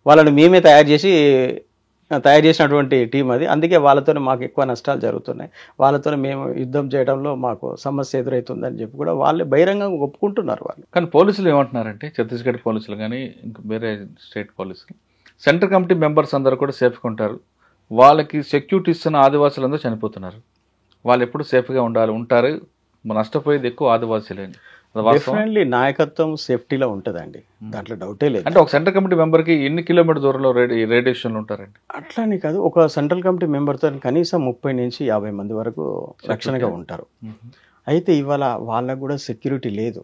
Speaker 3: వాళ్ళని మేమే తయారు చేసినటువంటి టీం అది. అందుకే వాళ్ళతో మాకు ఎక్కువ నష్టాలు జరుగుతున్నాయి, వాళ్ళతో మేము యుద్ధం చేయడంలో మాకు సమస్య ఎదురవుతుందని చెప్పి కూడా వాళ్ళే బహిరంగంగా ఒప్పుకుంటున్నారు వాళ్ళు.
Speaker 2: కానీ పోలీసులు ఏమంటున్నారంటే, ఛత్తీస్గఢ్ పోలీసులు కానీ ఇంకా వేరే స్టేట్ పోలీసులు, సెంట్రల్ కమిటీ మెంబర్స్ అందరూ కూడా సేఫ్గా ఉంటారు, వాళ్ళకి సెక్యూరిటీ ఇస్తున్న ఆదివాసులందరూ చనిపోతున్నారు, వాళ్ళు ఎప్పుడు సేఫ్గా ఉంటారు, నష్టపోయేది ఎక్కువ ఆదివాసీలేని.
Speaker 3: డెఫినెట్లీ నాయకత్వం సేఫ్టీలో ఉంటుందండి, దాంట్లో డౌటే లేదు.
Speaker 2: అంటే ఒక సెంట్రల్ కమిటీ మెంబర్కి ఎన్ని కిలోమీటర్ దూరంలో రేడియేషన్లు ఉంటారండి?
Speaker 3: అట్లానే కాదు, ఒక సెంట్రల్ కమిటీ మెంబర్తో కనీసం 30 నుంచి 50 మంది వరకు రక్షణగా ఉంటారు. అయితే ఇవాళ వాళ్ళకు కూడా సెక్యూరిటీ లేదు.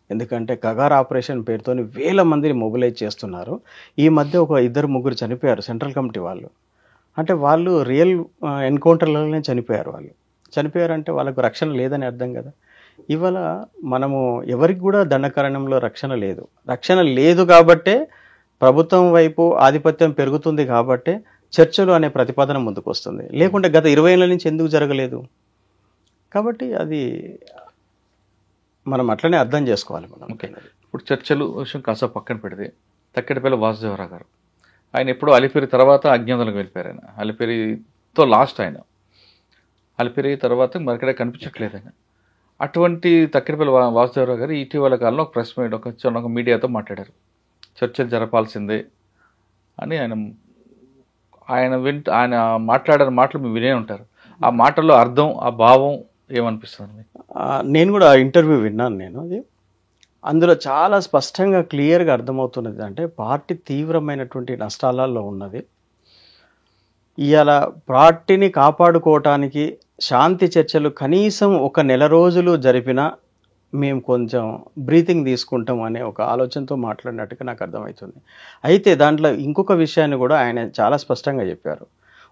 Speaker 3: ఎందుకంటే కగార్ ఆపరేషన్ పేరుతో వేల మందిని మొబిలైజ్ చేస్తున్నారు. ఈ మధ్య ఒక 2-3 చనిపోయారు సెంట్రల్ కమిటీ వాళ్ళు. అంటే వాళ్ళు రియల్ ఎన్కౌంటర్లలోనే చనిపోయారు. వాళ్ళు చనిపోయారంటే వాళ్ళకు రక్షణ లేదని అర్థం కదా. ఇవాళ మనము ఎవరికి కూడా దండకారణ్యంలో రక్షణ లేదు. రక్షణ లేదు కాబట్టే ప్రభుత్వం వైపు ఆధిపత్యం పెరుగుతుంది కాబట్టి చర్చలు అనే ప్రతిపాదన ముందుకు వస్తుంది. లేకుంటే గత 20 ఏళ్ల నుంచి ఎందుకు జరగలేదు? కాబట్టి అది మనం అట్లనే అర్థం చేసుకోవాలి మనం.
Speaker 2: ఓకే, ఇప్పుడు చర్చలు విషయం కాస్త పక్కన పెడితే తక్కెడపల్లి వాసుదేవరావు గారు ఆయన ఎప్పుడో అలిపిరి తర్వాత అజ్ఞాతంలోకి వెళ్ళిపోయారు. ఆయన అలిపిరితో లాస్ట్, ఆయన అలిపిరి తర్వాత మరికడే కనిపించట్లేదు ఆయన. అటువంటి తక్కెడపల్లి వాసుదేవరావు గారు ఇటీవల కాలంలో ఒక ప్రెస్ మీట్ ఒక మీడియాతో మాట్లాడారు. చర్చలు జరపాల్సిందే అని ఆయన మాట్లాడిన మాటలు మీరు వినే ఉంటారు. ఆ మాటల్లో అర్థం, ఆ భావం ఏమనిపిస్తుంది మీకు?
Speaker 3: నేను కూడా ఇంటర్వ్యూ విన్నాను నేను. అది అందులో చాలా స్పష్టంగా క్లియర్గా అర్థమవుతున్నది అంటే పార్టీ తీవ్రమైనటువంటి నష్టాలలో ఉన్నది. ఇవాళ పార్టీని కాపాడుకోవటానికి శాంతి చర్చలు కనీసం 1 నెల రోజులు జరిపినా మేము కొంచెం బ్రీతింగ్ తీసుకుంటాం అనే ఒక ఆలోచనతో మాట్లాడినట్టుగా నాకు అర్థమవుతుంది. అయితే దాంట్లో ఇంకొక విషయాన్ని కూడా ఆయన చాలా స్పష్టంగా చెప్పారు.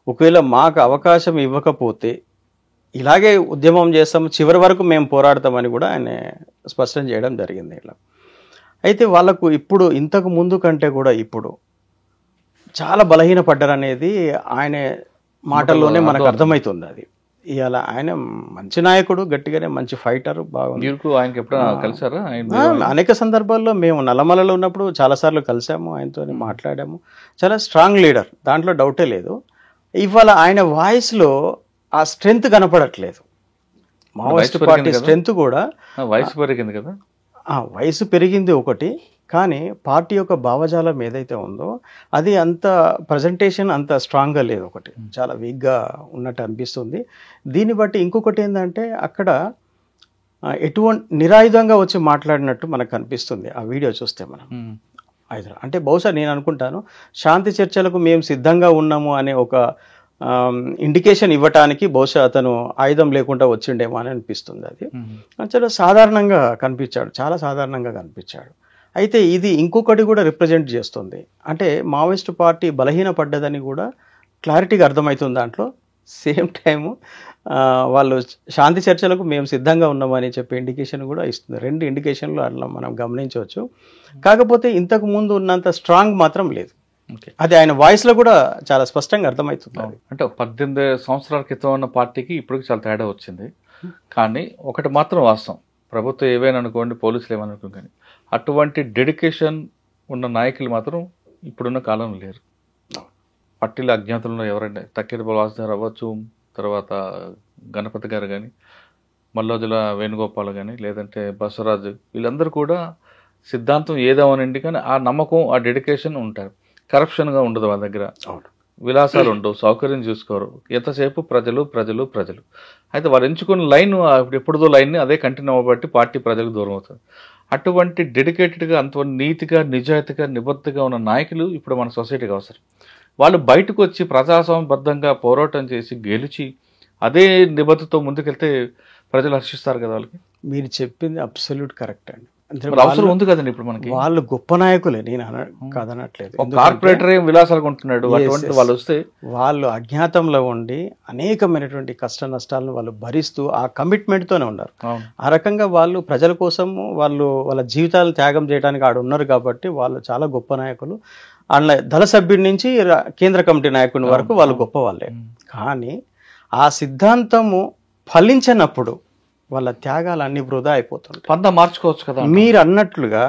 Speaker 3: ఒకవేళ మాకు అవకాశం ఇవ్వకపోతే ఇలాగే ఉద్యమం చేస్తాం, చివరి వరకు మేము పోరాడతామని కూడా ఆయన స్పష్టం చేయడం జరిగింది ఇలా. అయితే వాళ్ళకు ఇప్పుడు ఇంతకు ముందు కంటే కూడా ఇప్పుడు చాలా బలహీనపడ్డారనేది ఆయన మాటల్లోనే మనకు అర్థమవుతుంది. అది ఇవాళ ఆయన మంచి నాయకుడు, గట్టిగానే మంచి ఫైటర్, బాగుంది.
Speaker 2: ఆయనకి ఎప్పుడైనా కలిసారా?
Speaker 3: అనేక సందర్భాల్లో మేము నల్లమలలో ఉన్నప్పుడు చాలాసార్లు కలిసాము, ఆయనతో మాట్లాడాము. చాలా స్ట్రాంగ్ లీడర్, దాంట్లో డౌటే లేదు. ఇవాళ ఆయన వాయిస్లో ఆ స్ట్రెంగ్త్ కనపడట్లేదు. మావోయిస్ట్ పార్టీ స్ట్రెంగ్త్ కూడా
Speaker 2: వయసు పెరిగింది కదా.
Speaker 3: వయసు పెరిగింది ఒకటి, కానీ పార్టీ యొక్క భావజాలం ఏదైతే ఉందో అది అంత ప్రజెంటేషన్ అంత స్ట్రాంగ్గా లేదు, ఒకటి చాలా వీక్గా ఉన్నట్టు అనిపిస్తుంది. దీన్ని బట్టి ఇంకొకటి ఏంటంటే అక్కడ ఎటువంటి నిరాయుధంగా వచ్చి మాట్లాడినట్టు మనకు అనిపిస్తుంది ఆ వీడియో చూస్తే మనం. అంటే బహుశా నేను అనుకుంటాను శాంతి చర్చలకు మేము సిద్ధంగా ఉన్నాము అనే ఒక ఇండికేషన్ ఇవ్వటానికి బహుశా అతను ఆయుధం లేకుండా వచ్చిండేమో అని అనిపిస్తుంది. అది చాలా సాధారణంగా కనిపించాడు, చాలా సాధారణంగా కనిపించాడు. అయితే ఇది ఇంకొకటి కూడా రిప్రజెంట్ చేస్తుంది, అంటే మావోయిస్ట్ పార్టీ బలహీనపడ్డదని కూడా క్లారిటీగా అర్థమవుతుంది దాంట్లో. సేమ్ టైము వాళ్ళు శాంతి చర్చలకు మేము సిద్ధంగా ఉన్నామని చెప్పే ఇండికేషన్ కూడా ఇస్తుంది. 2 ఇండికేషన్లు అట్లా మనం గమనించవచ్చు. కాకపోతే ఇంతకు ముందు ఉన్నంత స్ట్రాంగ్ మాత్రం లేదు. అది ఆయన వాయిస్లో కూడా చాలా స్పష్టంగా అర్థమవుతుంది.
Speaker 2: అంటే 18 సంవత్సరాల క్రితం ఉన్న పార్టీకి ఇప్పటికి చాలా తేడా వచ్చింది. కానీ ఒకటి మాత్రం వాస్తవం, ప్రభుత్వం ఏవైనా అనుకోండి, పోలీసులు ఏమైనా అనుకోండి, కానీ అటువంటి డెడికేషన్ ఉన్న నాయకులు మాత్రం ఇప్పుడున్న కాలం లేరు. పార్టీల అజ్ఞాతంలో ఎవరైనా తక్కెడపల్లి వాసుదేవరావు అవ్వచ్చు, తర్వాత గణపతి గారు కానీ, మల్లోజుల వేణుగోపాల్ కానీ, లేదంటే బసవరాజు, వీళ్ళందరూ కూడా సిద్ధాంతం ఏదేమోనండి, కానీ ఆ నమ్మకం, ఆ డెడికేషన్ ఉంటారు. కరప్షన్గా ఉండదు వాళ్ళ దగ్గర, విలాసాలు ఉండవు, సౌకర్యం చూసుకోరు, ఎంతసేపు ప్రజలు ప్రజలు ప్రజలు. అయితే వారు ఎంచుకున్న లైన్ ఎప్పుడుదో లైన్ని అదే కంటిన్యూ అవ్వబట్టి పార్టీ ప్రజలకు దూరం అవుతుంది. అటువంటి డెడికేటెడ్గా, అంత నీతిగా, నిజాయితీగా, నిబద్ధతగా ఉన్న నాయకులు ఇప్పుడు మన సొసైటీకి అవసరం. వాళ్ళు బయటకు వచ్చి ప్రజాస్వామ్యబద్ధంగా పోరాటం చేసి గెలిచి అదే నిబద్ధతతో ముందుకెళ్తే ప్రజలు హర్షిస్తారు కదా. వాళ్ళకి
Speaker 3: మీరు చెప్పింది అబ్సల్యూట్ కరెక్ట్ అండి.
Speaker 2: అవసరం ఉంది కదండి ఇప్పుడు మనకి.
Speaker 3: వాళ్ళు గొప్ప నాయకులే, నేను కాదనట్లేదు.
Speaker 2: కార్పొరేటర్ ఏం విలాసాలు కొంటున్నాడు, అటువంటి వాళ్ళు వస్తే
Speaker 3: వాళ్ళు అజ్ఞాతంలో ఉండి అనేకమైనటువంటి కష్ట నష్టాలను వాళ్ళు భరిస్తూ ఆ కమిట్మెంట్తోనే ఉన్నారు. ఆ రకంగా వాళ్ళు ప్రజల కోసం వాళ్ళ జీవితాలు త్యాగం చేయడానికి ఆడ ఉన్నారు కాబట్టి వాళ్ళు చాలా గొప్ప నాయకులు. అందులో దళ సభ్యుడి నుంచి కేంద్ర కమిటీ నాయకుని వరకు వాళ్ళు గొప్ప వాళ్ళే. కానీ ఆ సిద్ధాంతము ఫలించినప్పుడు వాళ్ళ త్యాగాలు అన్ని వృధా అయిపోతుంది.
Speaker 2: పందా మార్చుకోవచ్చు కదా.
Speaker 3: మీరు అన్నట్లుగా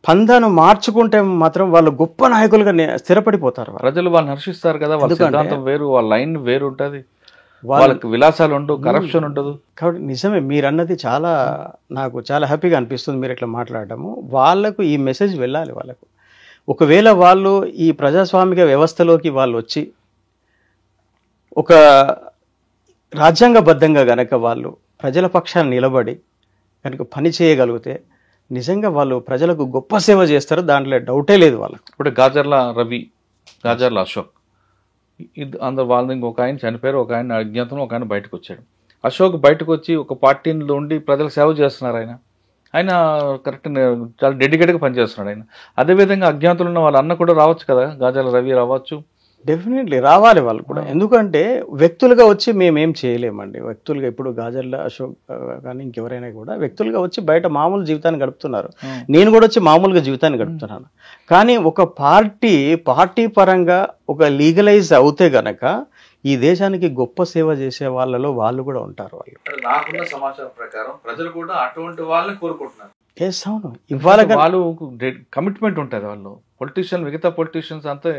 Speaker 3: పందాను మార్చుకుంటే మాత్రం వాళ్ళు గొప్ప నాయకులుగా స్థిరపడిపోతారు.
Speaker 2: ప్రజలు వాళ్ళని హర్షిస్తారు కదా. వాళ్ళ సిద్ధాంతం వేరు, వాళ్ళ లైన్ వేరు ఉంటుంది, వాళ్ళకి విలాసాలు ఉండవు, కరప్షన్ ఉండదు.
Speaker 3: కాబట్టి నిజమే మీరు అన్నది, నాకు చాలా హ్యాపీగా అనిపిస్తుంది మీరు ఇట్లా మాట్లాడటము. వాళ్ళకు ఈ మెసేజ్ వెళ్ళాలి. వాళ్ళకు ఒకవేళ వాళ్ళు ఈ ప్రజాస్వామిక వ్యవస్థలోకి వాళ్ళు వచ్చి ఒక రాజ్యాంగబద్ధంగా గనక వాళ్ళు ప్రజల పక్షాన్ని నిలబడి కనుక పని చేయగలిగితే నిజంగా వాళ్ళు ప్రజలకు గొప్ప సేవ చేస్తారు, దాంట్లో డౌటే లేదు వాళ్ళకు.
Speaker 2: ఇప్పుడు గాజర్ల రవి, గాజర్ల అశోక్, అందరు వాళ్ళని ఇంకొక ఆయన చనిపోయారు, ఒక ఆయన అజ్ఞాతంలో, ఒక ఆయన బయటకు వచ్చాడు. అశోక్ బయటకు వచ్చి ఒక పార్టీలో ఉండి ప్రజల సేవ చేస్తున్నారు. ఆయన కరెక్ట్ చాలా డెడికేట్గా పనిచేస్తున్నాడు ఆయన. అదేవిధంగా అజ్ఞాతులు ఉన్న వాళ్ళ అన్న కూడా రావచ్చు కదా, గాజర్ల రవి రావచ్చు,
Speaker 3: డెఫినెట్లీ రావాలి వాళ్ళు కూడా. ఎందుకంటే వ్యక్తులుగా వచ్చి మేమేం చేయలేమండి. వ్యక్తులుగా ఇప్పుడు గాజర్ల అశోక్ కానీ ఇంకెవరైనా కూడా వ్యక్తులుగా వచ్చి బయట మామూలు జీవితాన్ని గడుపుతున్నారు. నేను కూడా వచ్చి మామూలుగా జీవితాన్ని గడుపుతున్నాను. కానీ ఒక పార్టీ పరంగా ఒక లీగలైజ్ అవుతే గనక ఈ దేశానికి గొప్ప సేవ చేసే వాళ్ళలో వాళ్ళు కూడా ఉంటారు. వాళ్ళు
Speaker 2: నాకున్న సమాచారం ప్రకారం ప్రజలు కూడా అటువంటి వాళ్ళని కోరుకుంటున్నారు.
Speaker 3: అవును, ఇవాళ
Speaker 2: వాళ్ళు కమిట్మెంట్ ఉంటుంది. వాళ్ళు మిగతా పొలిటీషియన్స్ అంతా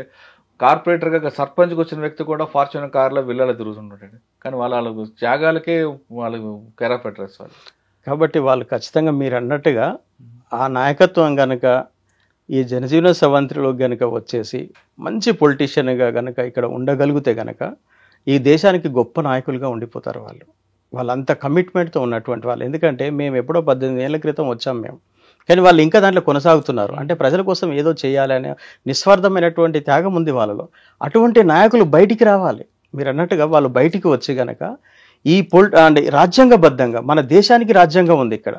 Speaker 2: కార్పొరేటర్గా సర్పంచ్కి వచ్చిన వ్యక్తి కూడా ఫార్చ్యూనర్ కార్లో విల్లాలో తిరుగుతుంటాడు. కానీ వాళ్ళ త్యాగాలకే వాళ్ళు కేరా పెట్టరేస్ వాళ్ళు.
Speaker 3: కాబట్టి వాళ్ళు ఖచ్చితంగా మీరు అన్నట్టుగా ఆ నాయకత్వం గనక ఈ జనజీవన సవంతిలో గనక వచ్చేసి మంచి పొలిటీషియన్గా గనక ఇక్కడ ఉండగలిగితే గనక ఈ దేశానికి గొప్ప నాయకులుగా ఉండిపోతారు వాళ్ళు. వాళ్ళంత కమిట్మెంట్తో ఉన్నటువంటి వాళ్ళు. ఎందుకంటే మేము ఎప్పుడో 18 ఏళ్ల క్రితం వచ్చాం మేము, కానీ వాళ్ళు ఇంకా దాంట్లో కొనసాగుతున్నారు. అంటే ప్రజల కోసం ఏదో చేయాలి అనే నిస్వార్థమైనటువంటి త్యాగం ఉంది వాళ్ళలో. అటువంటి నాయకులు బయటికి రావాలి. మీరు అన్నట్టుగా వాళ్ళు బయటికి వచ్చి గనక ఈ అంటే రాజ్యాంగబద్ధంగా మన దేశానికి రాజ్యాంగం ఉంది ఇక్కడ.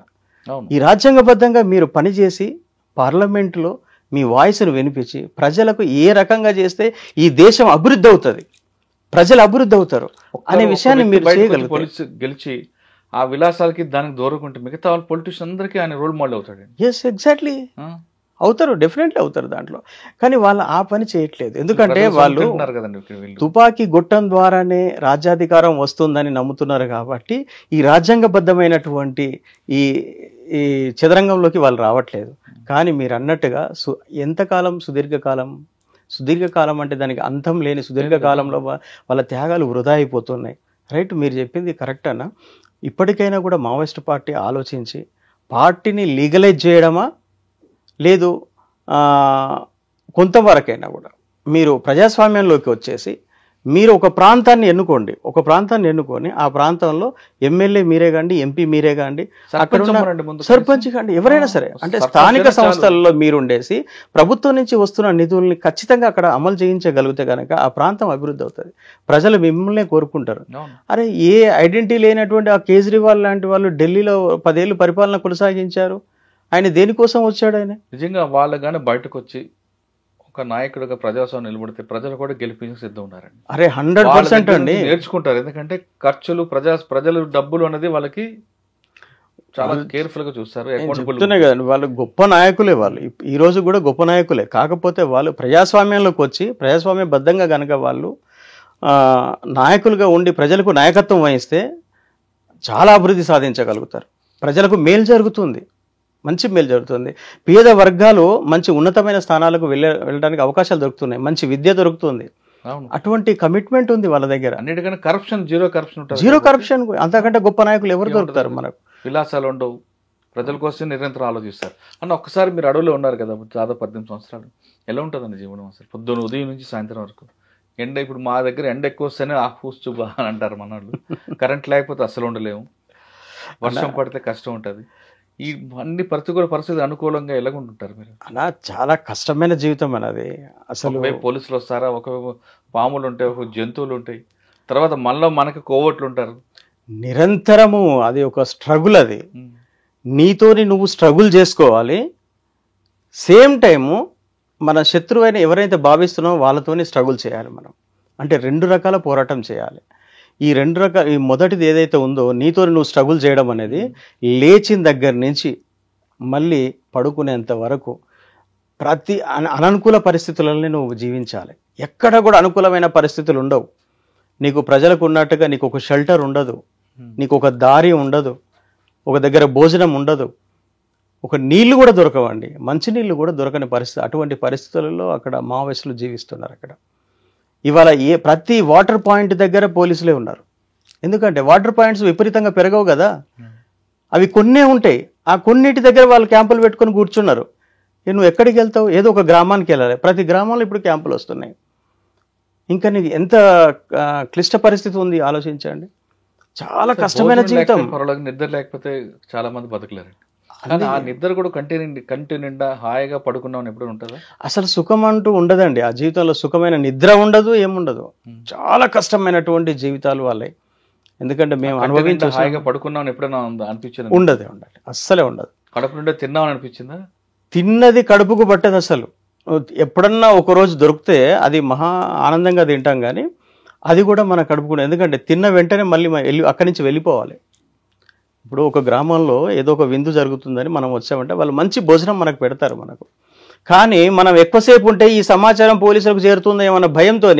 Speaker 3: ఈ రాజ్యాంగబద్ధంగా మీరు పనిచేసి పార్లమెంట్లో మీ వాయిస్ను వినిపించి ప్రజలకు ఏ రకంగా చేస్తే ఈ దేశం అభివృద్ధి అవుతుంది, ప్రజలు అభివృద్ధి అవుతారు అనే విషయాన్ని మీరు చేయగలుగుతారు.
Speaker 2: గెలిచి ఆ విలాసాలకి దానికి దూరకుంటే మిగతా వాళ్ళు పొలిటీషియన్ అందరికీ ఆయన రోల్ మోడల్ అవుతాడు.
Speaker 3: ఎస్, ఎగ్జాక్ట్లీ అవుతారు, డెఫినెట్లీ అవుతారు దాంట్లో. కానీ వాళ్ళు ఆ పని చేయట్లేదు. ఎందుకంటే వాళ్ళు తుపాకీ గొట్టం ద్వారానే రాజ్యాధికారం వస్తుందని నమ్ముతున్నారు. కాబట్టి ఈ రాజ్యాంగబద్ధమైనటువంటి ఈ ఈ చదరంగంలోకి వాళ్ళు రావట్లేదు. కానీ మీరు అన్నట్టుగా ఎంతకాలం సుదీర్ఘకాలం అంటే దానికి అంతం లేని సుదీర్ఘకాలంలో వాళ్ళ త్యాగాలు వృధా అయిపోతున్నాయి. రైట్, మీరు చెప్పింది కరెక్ట్ అన్న. ఇప్పటికైనా కూడా మావోయిస్ట్ పార్టీ ఆలోచించి పార్టీని లీగలైజ్ చేయడమా, లేదు కొంతవరకైనా కూడా మీరు ప్రజాస్వామ్యంలోకి వచ్చేసి మీరు ఒక ప్రాంతాన్ని ఎన్నుకొని ఆ ప్రాంతంలో ఎమ్మెల్యే మీరే కాండి, ఎంపీ మీరే కాండి, అక్కడ సర్పంచ్ కాండి, ఎవరైనా సరే, అంటే స్థానిక సంస్థల్లో మీరుండేసి ప్రభుత్వం నుంచి వస్తున్న నిధుల్ని ఖచ్చితంగా అక్కడ అమలు చేయించగలిగితే కనుక ఆ ప్రాంతం అభివృద్ధి అవుతుంది. ప్రజలు మిమ్మల్నే కోరుకుంటారు. అరే, ఏ ఐడెంటిటీ లేనటువంటి ఆ కేజ్రీవాల్ లాంటి వాళ్ళు ఢిల్లీలో 10 ఏళ్ళు పరిపాలన కొనసాగించారు. ఆయన దేనికోసం వచ్చాడు? ఆయన
Speaker 2: నిజంగా వాళ్ళు కానీ బయటకు వచ్చి ఒక నాయకుడిగా ప్రజాస్వామ్యం నిలబడితే ప్రజలు కూడా గెలిపించే సిద్ధం ఉన్నారండి.
Speaker 3: అరే 100% అండి,
Speaker 2: నేర్చుకుంటారు. ఎందుకంటే ఖర్చులు ప్రజలు డబ్బులు అనేది వాళ్ళకి చాలా కేర్ఫుల్ గా చూస్తారు.
Speaker 3: చెప్తున్నాయి కదండి, వాళ్ళు గొప్ప నాయకులే. వాళ్ళు ఈ రోజు కూడా గొప్ప నాయకులే. కాకపోతే వాళ్ళు ప్రజాస్వామ్యంలోకి వచ్చి ప్రజాస్వామ్యబద్ధంగా కనుక వాళ్ళు నాయకులుగా ఉండి ప్రజలకు నాయకత్వం వహిస్తే చాలా అభివృద్ధి సాధించగలుగుతారు. ప్రజలకు మేలు జరుగుతుంది, మంచి మేలు జరుగుతుంది. పేద వర్గాలు మంచి ఉన్నతమైన స్థానాలకు వెళ్ళడానికి అవకాశాలు దొరుకుతున్నాయి, మంచి విద్య దొరుకుతుంది. అటువంటి కమిట్మెంట్ ఉంది వాళ్ళ దగ్గర.
Speaker 2: అన్నిటికన్నా కరప్షన్, జీరో
Speaker 3: కరప్షన్. అంతకంటే గొప్ప నాయకులు ఎవరు దొరుకుతారు మనకు?
Speaker 2: విలాసాలు ఉండవు, ప్రజల కోసం నిరంతరం ఆలోచిస్తారు. అన్న ఒక్కసారి మీరు అడవిలో ఉన్నారు కదా దాదాపు 18 సంవత్సరాలు, ఎలా ఉంటుందండి జీవనం అసలు? పొద్దున్న ఉదయం నుంచి సాయంత్రం వరకు ఎండ. ఇప్పుడు మా దగ్గర ఎండ ఎక్కువ వస్తేనే చూబా అని అంటారు మన వాళ్ళు. కరెంట్ లేకపోతే అసలు ఉండలేము, వర్షం పడితే కష్టం ఉంటుంది. ఈ అన్ని ప్రతికూల పరిస్థితి అనుకూలంగా ఎలాగుంటుంటారు మీరు?
Speaker 3: అలా చాలా కష్టమైన జీవితం అన్నది. అసలు
Speaker 2: పోలీసులు వస్తారా, ఒక పాములు ఉంటాయి, ఒక జంతువులు ఉంటాయి, తర్వాత మనకి కోవట్లు ఉంటారు.
Speaker 3: నిరంతరము అది ఒక స్ట్రగుల్. అది నీతోని నువ్వు స్ట్రగుల్ చేసుకోవాలి. సేమ్ టైము మన శత్రువైన ఎవరైతే భావిస్తున్నామో వాళ్ళతోని స్ట్రగుల్ చేయాలి మనం. అంటే 2 రకాల పోరాటం చేయాలి. ఈ 2 రకాల, ఈ మొదటిది ఏదైతే ఉందో నీతో నువ్వు స్ట్రగుల్ చేయడం అనేది, లేచిన దగ్గర నుంచి మళ్ళీ పడుకునేంత వరకు ప్రతి అననుకూల పరిస్థితులని నువ్వు జీవించాలి. ఎక్కడ కూడా అనుకూలమైన పరిస్థితులు ఉండవు. నీకు ప్రజలకు ఉన్నట్టుగా నీకు ఒక షెల్టర్ ఉండదు, నీకు ఒక దారి ఉండదు, ఒక దగ్గర భోజనం ఉండదు, ఒక నీళ్లు కూడా దొరకవండి, మంచినీళ్ళు కూడా దొరకని పరిస్థితి. అటువంటి పరిస్థితులలో అక్కడ మావోయిస్టులు జీవిస్తున్నారు. అక్కడ ఇవాళ ప్రతి వాటర్ పాయింట్ దగ్గర పోలీసులే ఉన్నారు. ఎందుకంటే వాటర్ పాయింట్స్ విపరీతంగా పెరగవు కదా, అవి కొన్నే ఉంటాయి. ఆ కొన్నిటి దగ్గర వాళ్ళు క్యాంపులు పెట్టుకొని కూర్చున్నారు. నువ్వు ఎక్కడికి వెళ్తావు? ఏదో ఒక గ్రామానికి వెళ్ళాలి. ప్రతి గ్రామంలో ఇప్పుడు క్యాంపులు వస్తున్నాయి. ఇంకా నీకు ఎంత క్లిష్ట పరిస్థితి ఉంది ఆలోచించండి. చాలా కష్టమైన జీవితం.
Speaker 2: నిద్ర లేకపోతే చాలా మంది బతకలేరు. ఆ నిద్ర కూడా కంటి నిండా హాయిగా పడుకున్నామని ఎప్పుడు ఉంటుందా? అసలు
Speaker 3: సుఖం అంటూ ఉండదండి ఆ జీవితంలో. సుఖమైన నిద్ర ఉండదు, ఏముండదు. చాలా కష్టమైనటువంటి జీవితాలు వాళ్ళే. ఎందుకంటే మేము అనుభవించి
Speaker 2: హాయిగా పడుకున్నామని ఎప్పుడైనా అనిపించింది?
Speaker 3: ఉండదు, అస్సలే ఉండదు.
Speaker 2: కడుపు నిండా తిన్నామని అనిపించిందా?
Speaker 3: తిన్నది కడుపుకు పట్టదు అసలు. ఎప్పుడన్నా ఒకరోజు దొరికితే అది మహా ఆనందంగా తింటాం, కానీ అది కూడా మన కడుపుకుండా, ఎందుకంటే తిన్న వెంటనే మళ్ళీ అక్కడి నుంచి వెళ్ళిపోవాలి. ఇప్పుడు ఒక గ్రామంలో ఏదో ఒక విందు జరుగుతుందని మనం వచ్చామంటే వాళ్ళు మంచి భోజనం మనకు పెడతారు మనకు, కానీ మనం ఎక్కువసేపు ఉంటే ఈ సమాచారం పోలీసులకు చేరుతుందేమో అన్న భయంతో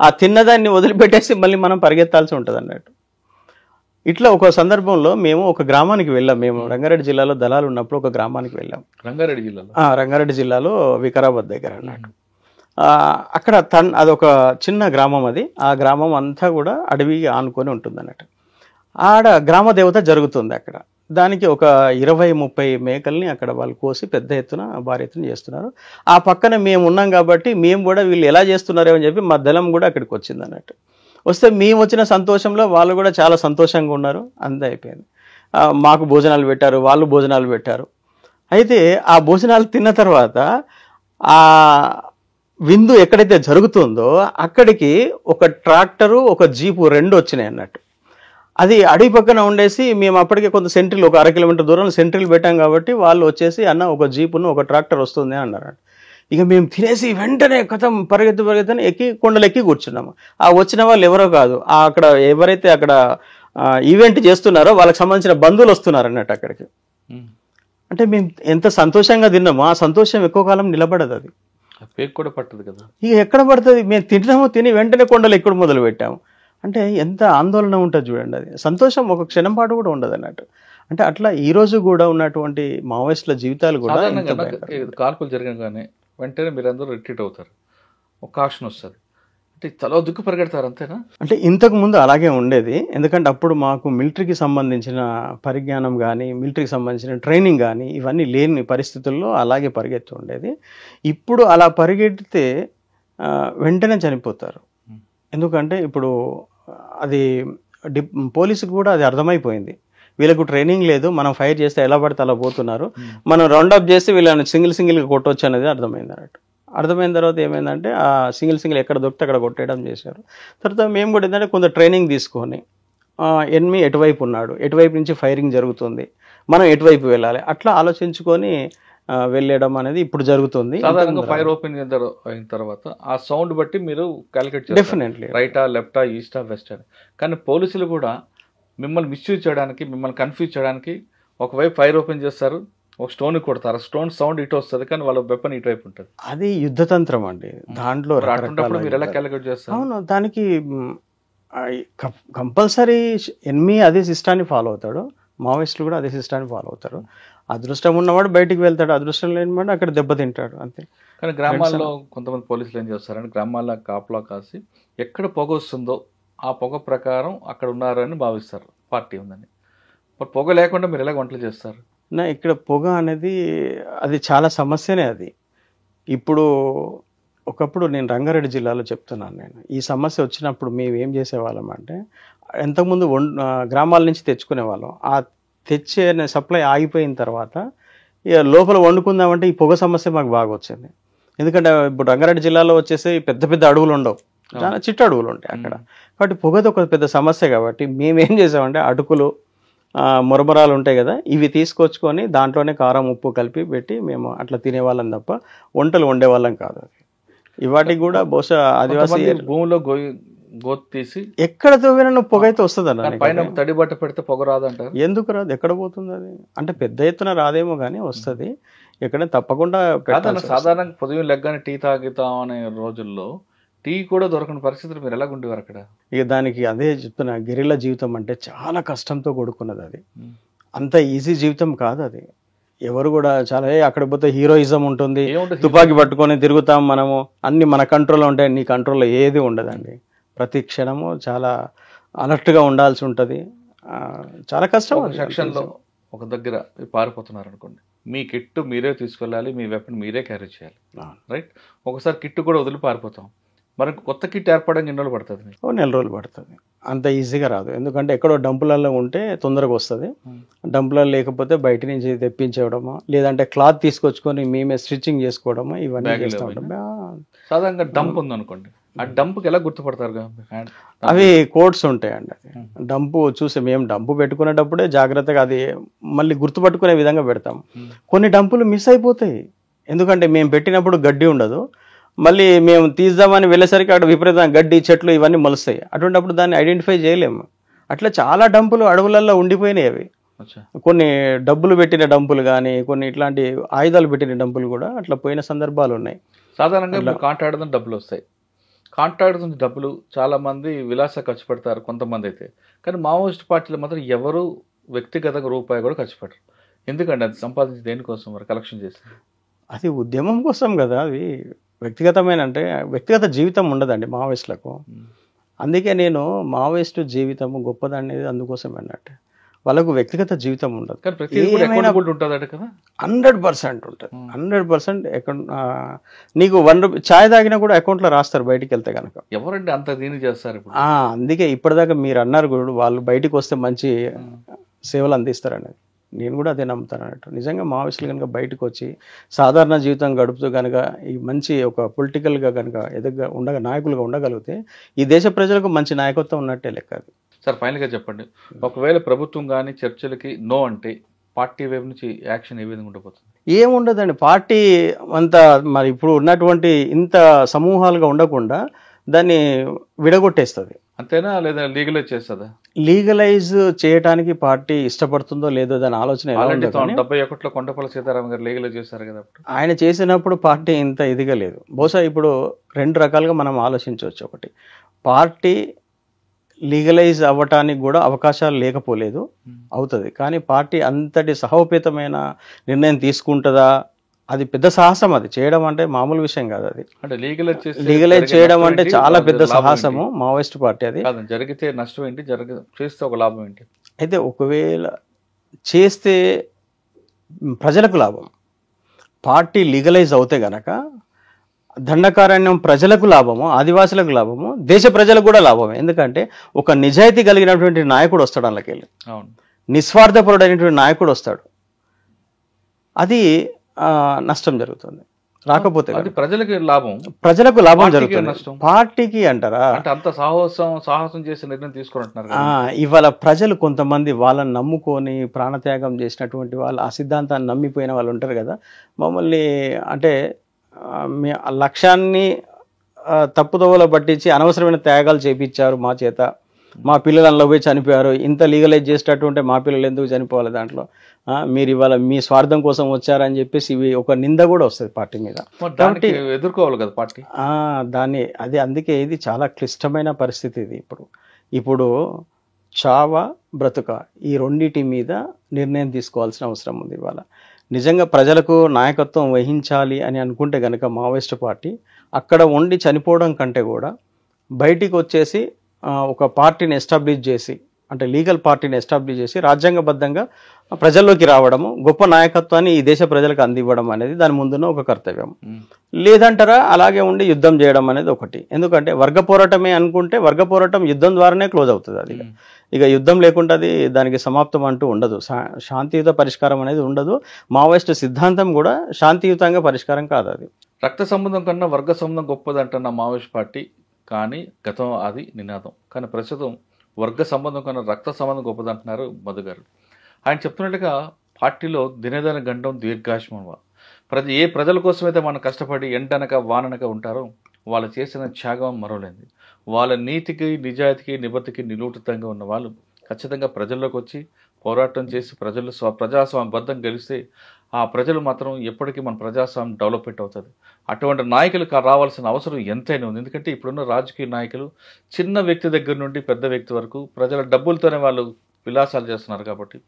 Speaker 3: ఆ తిన్నదాన్ని వదిలిపెట్టేసి మళ్ళీ మనం పరిగెత్తాల్సి ఉంటుంది అన్నట్టు. ఇట్లా ఒక సందర్భంలో మేము ఒక గ్రామానికి వెళ్ళాం. మేము రంగారెడ్డి జిల్లాలో దళాలు ఉన్నప్పుడు ఒక గ్రామానికి వెళ్ళాం. రంగారెడ్డి జిల్లాలో వికారాబాద్ దగ్గర అన్నట్టు. అక్కడ అదొక చిన్న గ్రామం, అది ఆ గ్రామం అంతా కూడా అడవి ఆనుకొని ఉంటుంది అన్నట్టు. ఆడ గ్రామ దేవత జరుగుతుంది అక్కడ. దానికి ఒక 20-30 మేకల్ని అక్కడ వాళ్ళు కోసి పెద్ద ఎత్తున భారీ ఎత్తున చేస్తున్నారు. ఆ పక్కన మేము ఉన్నాం కాబట్టి మేము కూడా వీళ్ళు ఎలా చేస్తున్నారో అని చెప్పి మా దళం కూడా అక్కడికి వచ్చింది అన్నట్టు. వస్తే మేము వచ్చిన సంతోషంలో వాళ్ళు కూడా చాలా సంతోషంగా ఉన్నారు. అంతా అయిపోయింది. మాకు భోజనాలు పెట్టారు, వాళ్ళు భోజనాలు పెట్టారు. అయితే ఆ భోజనాలు తిన్న తర్వాత ఆ విందు ఎక్కడైతే జరుగుతుందో అక్కడికి ఒక ట్రాక్టరు, ఒక జీపు 2 వచ్చినాయి అన్నట్టు. అది అడవి పక్కన ఉండేసి మేము అప్పటికే కొంత సెంట్రీలు, ఒక 1/2 కిలోమీటర్ దూరంలో సెంట్రీలు పెట్టాం కాబట్టి వాళ్ళు వచ్చేసి అన్న ఒక జీపును, ఒక ట్రాక్టర్ వస్తుంది అన్నారు. ఇక మేము తినేసి వెంటనే కథం పరిగెత్తని ఎక్కి కొండలు ఎక్కి కూర్చున్నాము. ఆ వచ్చిన వాళ్ళు ఎవరో కాదు, అక్కడ ఎవరైతే అక్కడ ఈవెంట్ చేస్తున్నారో వాళ్ళకి సంబంధించిన బంధువులు వస్తున్నారు అన్నట్టు అక్కడికి. అంటే మేము ఎంత సంతోషంగా తిన్నామో ఆ సంతోషం ఎక్కువ కాలం నిలబడదు, అది
Speaker 2: కూడా పట్టదు కదా.
Speaker 3: ఇక ఎక్కడ పడుతుంది? మేము తింటామో, తిని వెంటనే కొండలు ఎక్కడ మొదలు పెట్టాము అంటే ఎంత ఆందోళన ఉంటుంది చూడండి. అది సంతోషం ఒక క్షణం పాటు కూడా ఉండదు అన్నట్టు. అంటే అట్లా ఈ రోజు కూడా ఉన్నటువంటి మావోయిస్టుల జీవితాలు కూడా
Speaker 2: కాల్పులు జరగగానే వెంటనే మీరందరూ రిట్రీట్ అవుతారు, ఒక ఆప్షన్ వస్తుంది అంటే తల దుక్కు పరిగెడతారు, అంతేనా?
Speaker 3: అంటే ఇంతకు ముందు అలాగే ఉండేది. ఎందుకంటే అప్పుడు మాకు మిలిటరీకి సంబంధించిన పరిజ్ఞానం కానీ, మిలిటరీకి సంబంధించిన ట్రైనింగ్ కానీ ఇవన్నీ లేని పరిస్థితుల్లో అలాగే పరిగెత్తి ఉండేది. ఇప్పుడు అలా పరిగెడితే వెంటనే చనిపోతారు. ఎందుకంటే ఇప్పుడు అది పోలీసుకు కూడా అది అర్థమైపోయింది. వీళ్ళకు ట్రైనింగ్ లేదు, మనం ఫైర్ చేస్తే ఎలా పడితే అలా పోతున్నారు, మనం రౌండప్ చేసి వీళ్ళని సింగిల్గా కొట్టవచ్చు అనేది అర్థమైంది అన్నట్టు. అర్థమైన తర్వాత ఏమైందంటే ఆ సింగిల్ ఎక్కడ దొరికితే అక్కడ కొట్టేయడం చేశారు. తర్వాత మేము కూడా ఏంటంటే కొంత ట్రైనింగ్ తీసుకొని ఎనిమి ఎటువైపు ఉన్నాడు, ఎటువైపు నుంచి ఫైరింగ్ జరుగుతుంది, మనం ఎటువైపు వెళ్ళాలి, అట్లా ఆలోచించుకొని వెళ్ళడం అనేది ఇప్పుడు జరుగుతుంది.
Speaker 2: సాధారణంగా ఫైర్ ఓపెన్ అయిన తర్వాత ఆ సౌండ్ బట్టి మీరు క్యాలిక్యులేట్ చేస్తారు,
Speaker 3: డెఫినెట్లీ
Speaker 2: రైటా, లెఫ్టా, ఈస్టా, వెస్టా. కానీ పోలీసులు కూడా మిమ్మల్ని మిస్యూజ్ చేయడానికి, మిమ్మల్ని కన్ఫ్యూజ్ చేయడానికి ఒకవైపు ఫైర్ ఓపెన్ చేస్తారు, ఒక స్టోన్ కొడతారు, స్టోన్ సౌండ్ ఇటు వస్తుంది కానీ వాళ్ళ వెపన్ ఇటువైపు ఉంటుంది.
Speaker 3: అది యుద్ధతంత్రం అండి. దాంట్లో
Speaker 2: మీరు ఎలా క్యాలిక్యులేట్ చేస్తారు?
Speaker 3: అవును, దానికి కంపల్సరీ ఎనిమి అదే సిస్టాన్ని ఫాలో అవుతాడు, మావోయిస్టులు కూడా అదే సిస్టాన్ని ఫాలో అవుతారు. అదృష్టం ఉన్నవాడు బయటికి వెళ్తాడు, అదృష్టం లేనివాడు అక్కడ దెబ్బతింటాడు, అంతే.
Speaker 2: కానీ గ్రామాల్లో కొంతమంది పోలీసులు ఏం చేస్తారంటే గ్రామాల్లో కాపలా కాసి ఎక్కడ పొగ వస్తుందో ఆ పొగ ప్రకారం అక్కడ ఉన్నారని భావిస్తారు, పార్టీ ఉందని. మరి పొగ లేకుండా మీరు ఎలా వంటలు చేస్తారు?
Speaker 3: ఇక్కడ పొగ అనేది అది చాలా సమస్యనే. అది ఇప్పుడు ఒకప్పుడు నేను రంగారెడ్డి జిల్లాలో చెప్తున్నాను, నేను ఈ సమస్య వచ్చినప్పుడు మేము ఏం చేసేవాళ్ళం అంటే ఎంతకుముందు గ్రామాల నుంచి తెచ్చుకునేవాళ్ళం. ఆ తెచ్చే సప్లై ఆగిపోయిన తర్వాత ఇక లోపల వండుకుందామంటే ఈ పొగ సమస్య మాకు బాగా వచ్చింది. ఎందుకంటే ఇప్పుడు రంగారెడ్డి జిల్లాలో వచ్చేసి పెద్ద పెద్ద అడవులు ఉండవు, చాలా చిట్ట అడవులు ఉంటాయి అక్కడ. కాబట్టి పొగది ఒక పెద్ద సమస్య. కాబట్టి మేమేం చేసామంటే అటుకులు, మురమరాలు ఉంటాయి కదా, ఇవి తీసుకొచ్చుకొని దాంట్లోనే కారం, ఉప్పు కలిపి పెట్టి మేము అట్లా తినేవాళ్ళం తప్ప వంటలు వండేవాళ్ళం కాదు. ఇవాటికి కూడా బహుశా ఆదివాసీ
Speaker 2: భూమిలో గోత్ తీసి
Speaker 3: ఎక్కడ తవ్వినా నువ్వు పొగ అయితే వస్తుంది అన్న.
Speaker 2: పైన తడి బట్ట పెడితే పొగ రాదంటారు.
Speaker 3: ఎందుకు రాదు? ఎక్కడ పోతుంది అది? అంటే పెద్ద ఎత్తున రాదేమో కానీ వస్తుంది, ఎక్కడ తప్పకుండా.
Speaker 2: సాధారణంగా పొద్దున్న లెగ్గానే టీ తాగుతాం అనే రోజుల్లో టీ కూడా దొరకని పరిస్థితులు మీరు ఎలా ఉండేవారు అక్కడ?
Speaker 3: ఇక దానికి అదే చెప్తున్నా, గెరిల్లా జీవితం అంటే చాలా కష్టంతో కూడుకున్నది. అది అంత ఈజీ జీవితం కాదు అది. ఎవరు కూడా చాలా అక్కడ పోతే హీరోయిజం ఉంటుంది, తుపాకీ పట్టుకొని తిరుగుతాం మనము, అన్ని మన కంట్రోల్లో ఉంటాయి. నీ కంట్రోల్లో ఏది ఉండదండి. ప్రతి క్షణము చాలా అలర్ట్గా ఉండాల్సి ఉంటుంది. చాలా కష్టం.
Speaker 2: సెక్షన్లో ఒక దగ్గర పారిపోతున్నారు అనుకోండి, మీ కిట్టు మీరే తీసుకెళ్ళాలి, మీ వెపన్ మీరే క్యారీ చేయాలి, రైట్? ఒకసారి కిట్టు కూడా వదిలి పారిపోతాం, మనకు కొత్త కిట్ ఏర్పడడానికి ఎన్ని రోజులు పడుతుంది?
Speaker 3: 1 నెల రోజులు పడుతుంది. అంత ఈజీగా రాదు. ఎందుకంటే ఎక్కడో డంపులలో ఉంటే తొందరగా వస్తుంది. డంపులలో లేకపోతే బయట నుంచి తెప్పించేయడమో, లేదంటే క్లాత్ తీసుకొచ్చుకొని మేమే స్టిచ్చింగ్ చేసుకోవడమో ఇవన్నీ చేస్తూ ఉంటాం.
Speaker 2: సాధారణంగా డంప్ ఉందనుకోండి, ఆ డంప్కి ఎలా గుర్తుపడతారు?
Speaker 3: అవి కోడ్స్ ఉంటాయండి. అది డంపు చూసి మేము డంపు పెట్టుకునేటప్పుడే జాగ్రత్తగా అది మళ్ళీ గుర్తుపట్టుకునే విధంగా పెడతాం. కొన్ని డంపులు మిస్ అయిపోతాయి. ఎందుకంటే మేము పెట్టినప్పుడు గడ్డి ఉండదు, మళ్ళీ మేము తీద్దామని వెళ్ళేసరికి అక్కడ విపరీతంగా గడ్డి చెట్లు ఇవన్నీ మొలుస్తాయి. అటువంటిప్పుడు దాన్ని ఐడెంటిఫై చేయలేము. అట్లా చాలా డంపులు అడవులలో ఉండిపోయినాయి. అవి
Speaker 2: అచ్చా.
Speaker 3: కొన్ని డబ్బులు పెట్టిన డంపులు కానీ, కొన్ని ఇట్లాంటి ఆయుధాలు పెట్టిన డంపులు కూడా అట్లా పోయిన సందర్భాలు ఉన్నాయి.
Speaker 2: సాధారణంగా మీరు కాంట్రాక్ట్ డబ్బులు వస్తాయి. కాంట్రాక్ట్ నుంచి డబ్బులు చాలా మంది విలాస ఖర్చు పెడతారు కొంతమంది అయితే, కానీ మావోయిస్ట్ పార్టీలో మాత్రం ఎవరు వ్యక్తిగతంగా రూపాయి కూడా ఖర్చు పెట్టరు. ఎందుకంటే అది సంపాదించి దేనికోసం మరి కలెక్షన్ చేసి?
Speaker 3: అది ఉద్యమం కోసం కదా. అది వ్యక్తిగతమైన అంటే వ్యక్తిగత జీవితం ఉండదండి మావోయిస్టులకు. అందుకే నేను మావోయిస్టు జీవితము గొప్పదనేది అందుకోసం అన్నట్టు. వాళ్ళకు వ్యక్తిగత జీవితం ఉండదు.
Speaker 2: కానీ ప్రతి అకౌంట్ ఉంటుంది కదా.
Speaker 3: 100% ఉంటుంది. 100% అకౌంట్. నీకు ₹1 ఛాయ్ తాగినా కూడా అకౌంట్లో రాస్తారు బయటికి వెళ్తే కనుక.
Speaker 2: ఎవరండి అంత దీన్ని చేస్తారు ఇప్పుడు?
Speaker 3: అందుకే ఇప్పటిదాకా మీరు అన్నారు కూడా వాళ్ళు బయటికి వస్తే మంచి సేవలు అందిస్తారనేది. నేను కూడా అదే నమ్ముతాను అన్నట్టు. నిజంగా మావోయిస్టులు కనుక బయటకు వచ్చి సాధారణ జీవితం గడుపుతూ కనుక ఈ మంచి ఒక పొలిటికల్గా కనుక నాయకులుగా ఉండగలిగితే ఈ దేశ ప్రజలకు మంచి నాయకత్వం ఉన్నట్టే లెక్క. అది
Speaker 2: సార్ ఫైనల్గా చెప్పండి, ఒకవేళ ప్రభుత్వం కానీ చర్చలకి నో అంటే పార్టీ వైపు నుంచి యాక్షన్ ఏ విధంగా ఉండబోతుంది?
Speaker 3: ఏముండదండి, పార్టీ అంతా మరి ఇప్పుడు ఉన్నటువంటి ఇంత సమూహాలుగా ఉండకుండా దాన్ని విడగొట్టేస్తుంది.
Speaker 2: అంతేనా, లేదా లీగలైజ్ చేస్తుందా?
Speaker 3: లీగలైజ్ చేయడానికి పార్టీ ఇష్టపడుతుందో లేదో దాని ఆలోచన.
Speaker 2: 71లో కొండపల్లి సీతారాం గారు లీగలైజ్ చేశారు కదా,
Speaker 3: ఆయన చేసినప్పుడు పార్టీ ఇంత ఇదిగా లేదు. బహుశా ఇప్పుడు 2 రకాలుగా మనం ఆలోచించవచ్చు. ఒకటి, పార్టీ లీగలైజ్ అవ్వటానికి కూడా అవకాశాలు లేకపోలేదు, అవుతుంది. కానీ పార్టీ అంతటి సహోపేతమైన నిర్ణయం తీసుకుంటుందా? అది పెద్ద సాహసం. అది చేయడం అంటే మామూలు విషయం కాదు. అది
Speaker 2: అంటే
Speaker 3: లీగలైజ్ చేయడం అంటే చాలా పెద్ద సాహసము మావోయిస్ట్ పార్టీ. అది
Speaker 2: జరిగితే నష్టం ఏంటి, చేస్తే ఒక లాభం ఏంటి? అయితే
Speaker 3: ఒకవేళ చేస్తే ప్రజలకు లాభం, పార్టీ లీగలైజ్ అవుతే గనక దండకారణ్యం ప్రజలకు లాభము, ఆదివాసులకు లాభము, దేశ ప్రజలకు కూడా లాభమే. ఎందుకంటే ఒక నిజాయితీ కలిగినటువంటి నాయకుడు వస్తాడు, అందులోకెళ్ళి నిస్వార్థపరుడైనటువంటి నాయకుడు వస్తాడు. అది నష్టం జరుగుతుంది. రాకపోతే ప్రజలకు లాభం జరుగుతుంది, పార్టీకి అంటారా?
Speaker 2: అంత సాహసం చేసే నిర్ణయం తీసుకుంటున్నారు.
Speaker 3: ఇవాళ ప్రజలు కొంతమంది వాళ్ళని నమ్ముకొని ప్రాణత్యాగం చేసినటువంటి వాళ్ళు, ఆ సిద్ధాంతాన్ని నమ్మిపోయిన వాళ్ళు ఉంటారు కదా. మమ్మల్ని అంటే మీ లక్ష్యాన్ని తప్పుదోవలో పట్టించి అనవసరమైన త్యాగాలు చేపించారు మా చేత, మా పిల్లలు అందులో పోయి చనిపోయారు, ఇంత లీగలైజ్ చేసేటట్టు మా పిల్లలు ఎందుకు చనిపోవాలి దాంట్లో, మీరు ఇవాళ మీ స్వార్థం కోసం వచ్చారని చెప్పేసి ఇవి ఒక నింద కూడా వస్తుంది పార్టీ మీద.
Speaker 2: కాబట్టి ఎదుర్కోవాలి కదా పార్టీ
Speaker 3: దాన్ని. అందుకే ఇది చాలా క్లిష్టమైన పరిస్థితి. ఇది ఇప్పుడు చావ బ్రతుక ఈ రెండింటి మీద నిర్ణయం తీసుకోవాల్సిన అవసరం ఉంది. ఇవాళ నిజంగా ప్రజలకు నాయకత్వం వహించాలి అని అనుకుంటే కనుక మావోయిస్ట్ పార్టీ అక్కడ ఉండి చనిపోవడం కంటే కూడా బయటికి వచ్చేసి ఒక పార్టీని ఎస్టాబ్లిష్ చేసి, అంటే లీగల్ పార్టీని ఎస్టాబ్లిష్ చేసి రాజ్యాంగబద్ధంగా ప్రజల్లోకి రావడము, గొప్ప నాయకత్వాన్ని ఈ దేశ ప్రజలకు అందివ్వడం అనేది దాని ముందున్న ఒక కర్తవ్యం. లేదంటారా అలాగే ఉండి యుద్ధం చేయడం అనేది ఒకటి. ఎందుకంటే వర్గ పోరాటమే అనుకుంటే వర్గ పోరాటం యుద్ధం ద్వారానే క్లోజ్ అవుతుంది. అది ఇక యుద్ధం లేకుండా అది దానికి సమాప్తం అంటూ ఉండదు. శాంతియుత పరిష్కారం అనేది ఉండదు. మావోయిస్ట్ సిద్ధాంతం కూడా శాంతియుతంగా పరిష్కారం కాదు. అది
Speaker 2: రక్త సంబంధం కన్నా వర్గ సంబంధం గొప్పదంటున్న మావోయిస్ట్ పార్టీ, కానీ గతం అది నినాదం. కానీ ప్రస్తుతం వర్గ సంబంధం కన్నా రక్త సంబంధం గొప్పదంటున్నారు మధు గారు. ఆయన చెప్తున్నట్టుగా పార్టీలో దినదిన గండం దీర్ఘాయుష్మవ ఏ ప్రజల కోసమైతే మనం కష్టపడి ఎండనక వాననక ఉంటారో వాళ్ళు చేసిన త్యాగం మరోలేంది. వాళ్ళ నీతికి, నిజాయితీకి, నిబద్ధతకి నిలూటితంగా ఉన్న వాళ్ళు ఖచ్చితంగా ప్రజల్లోకి వచ్చి పోరాటం చేసి ప్రజాస్వామ్యబద్ధం గెలిస్తే ఆ ప్రజలు మాత్రం ఎప్పటికీ మన ప్రజాస్వామ్యం డెవలప్మెంట్ అవుతుంది. అటువంటి నాయకులు రావాల్సిన అవసరం ఎంతైనా ఉంది. ఎందుకంటే ఇప్పుడున్న రాజకీయ నాయకులు చిన్న వ్యక్తి దగ్గర నుండి పెద్ద వ్యక్తి వరకు ప్రజల డబ్బులతోనే వాళ్ళు విలాసాలు చేస్తున్నారు. కాబట్టి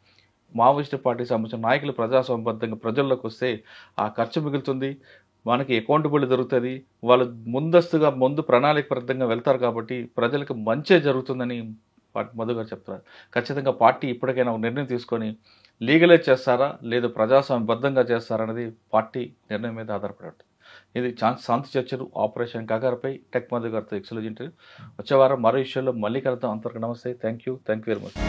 Speaker 2: మావోయిస్ట్ పార్టీకి సంబంధించిన నాయకులు ప్రజాస్వామ్యబద్ధంగా ప్రజల్లోకి వస్తే ఆ ఖర్చు మిగులుతుంది, మనకి అకౌంటబుల్ దొరుకుతుంది, వాళ్ళు ముందు ప్రణాళికబద్ధంగా వెళ్తారు. కాబట్టి ప్రజలకు మంచే జరుగుతుందని మధు గారు చెప్తున్నారు. ఖచ్చితంగా పార్టీ ఇప్పటికైనా ఒక నిర్ణయం తీసుకొని లీగలైజ్ చేస్తారా లేదా ప్రజాస్వామ్యబద్ధంగా చేస్తారా అనేది పార్టీ నిర్ణయం మీద ఆధారపడి ఉంటుంది. ఇది శాంతి చర్చలు ఆపరేషన్ కాకరపై టెక్ మధు గారితో ఎక్స్క్లూజివ్ ఇంటర్వ్యూ. వచ్చే వారం మరో విషయంలో మళ్ళీ కలుద్దాం. అంతవరకు నమస్తే. Thank you very much.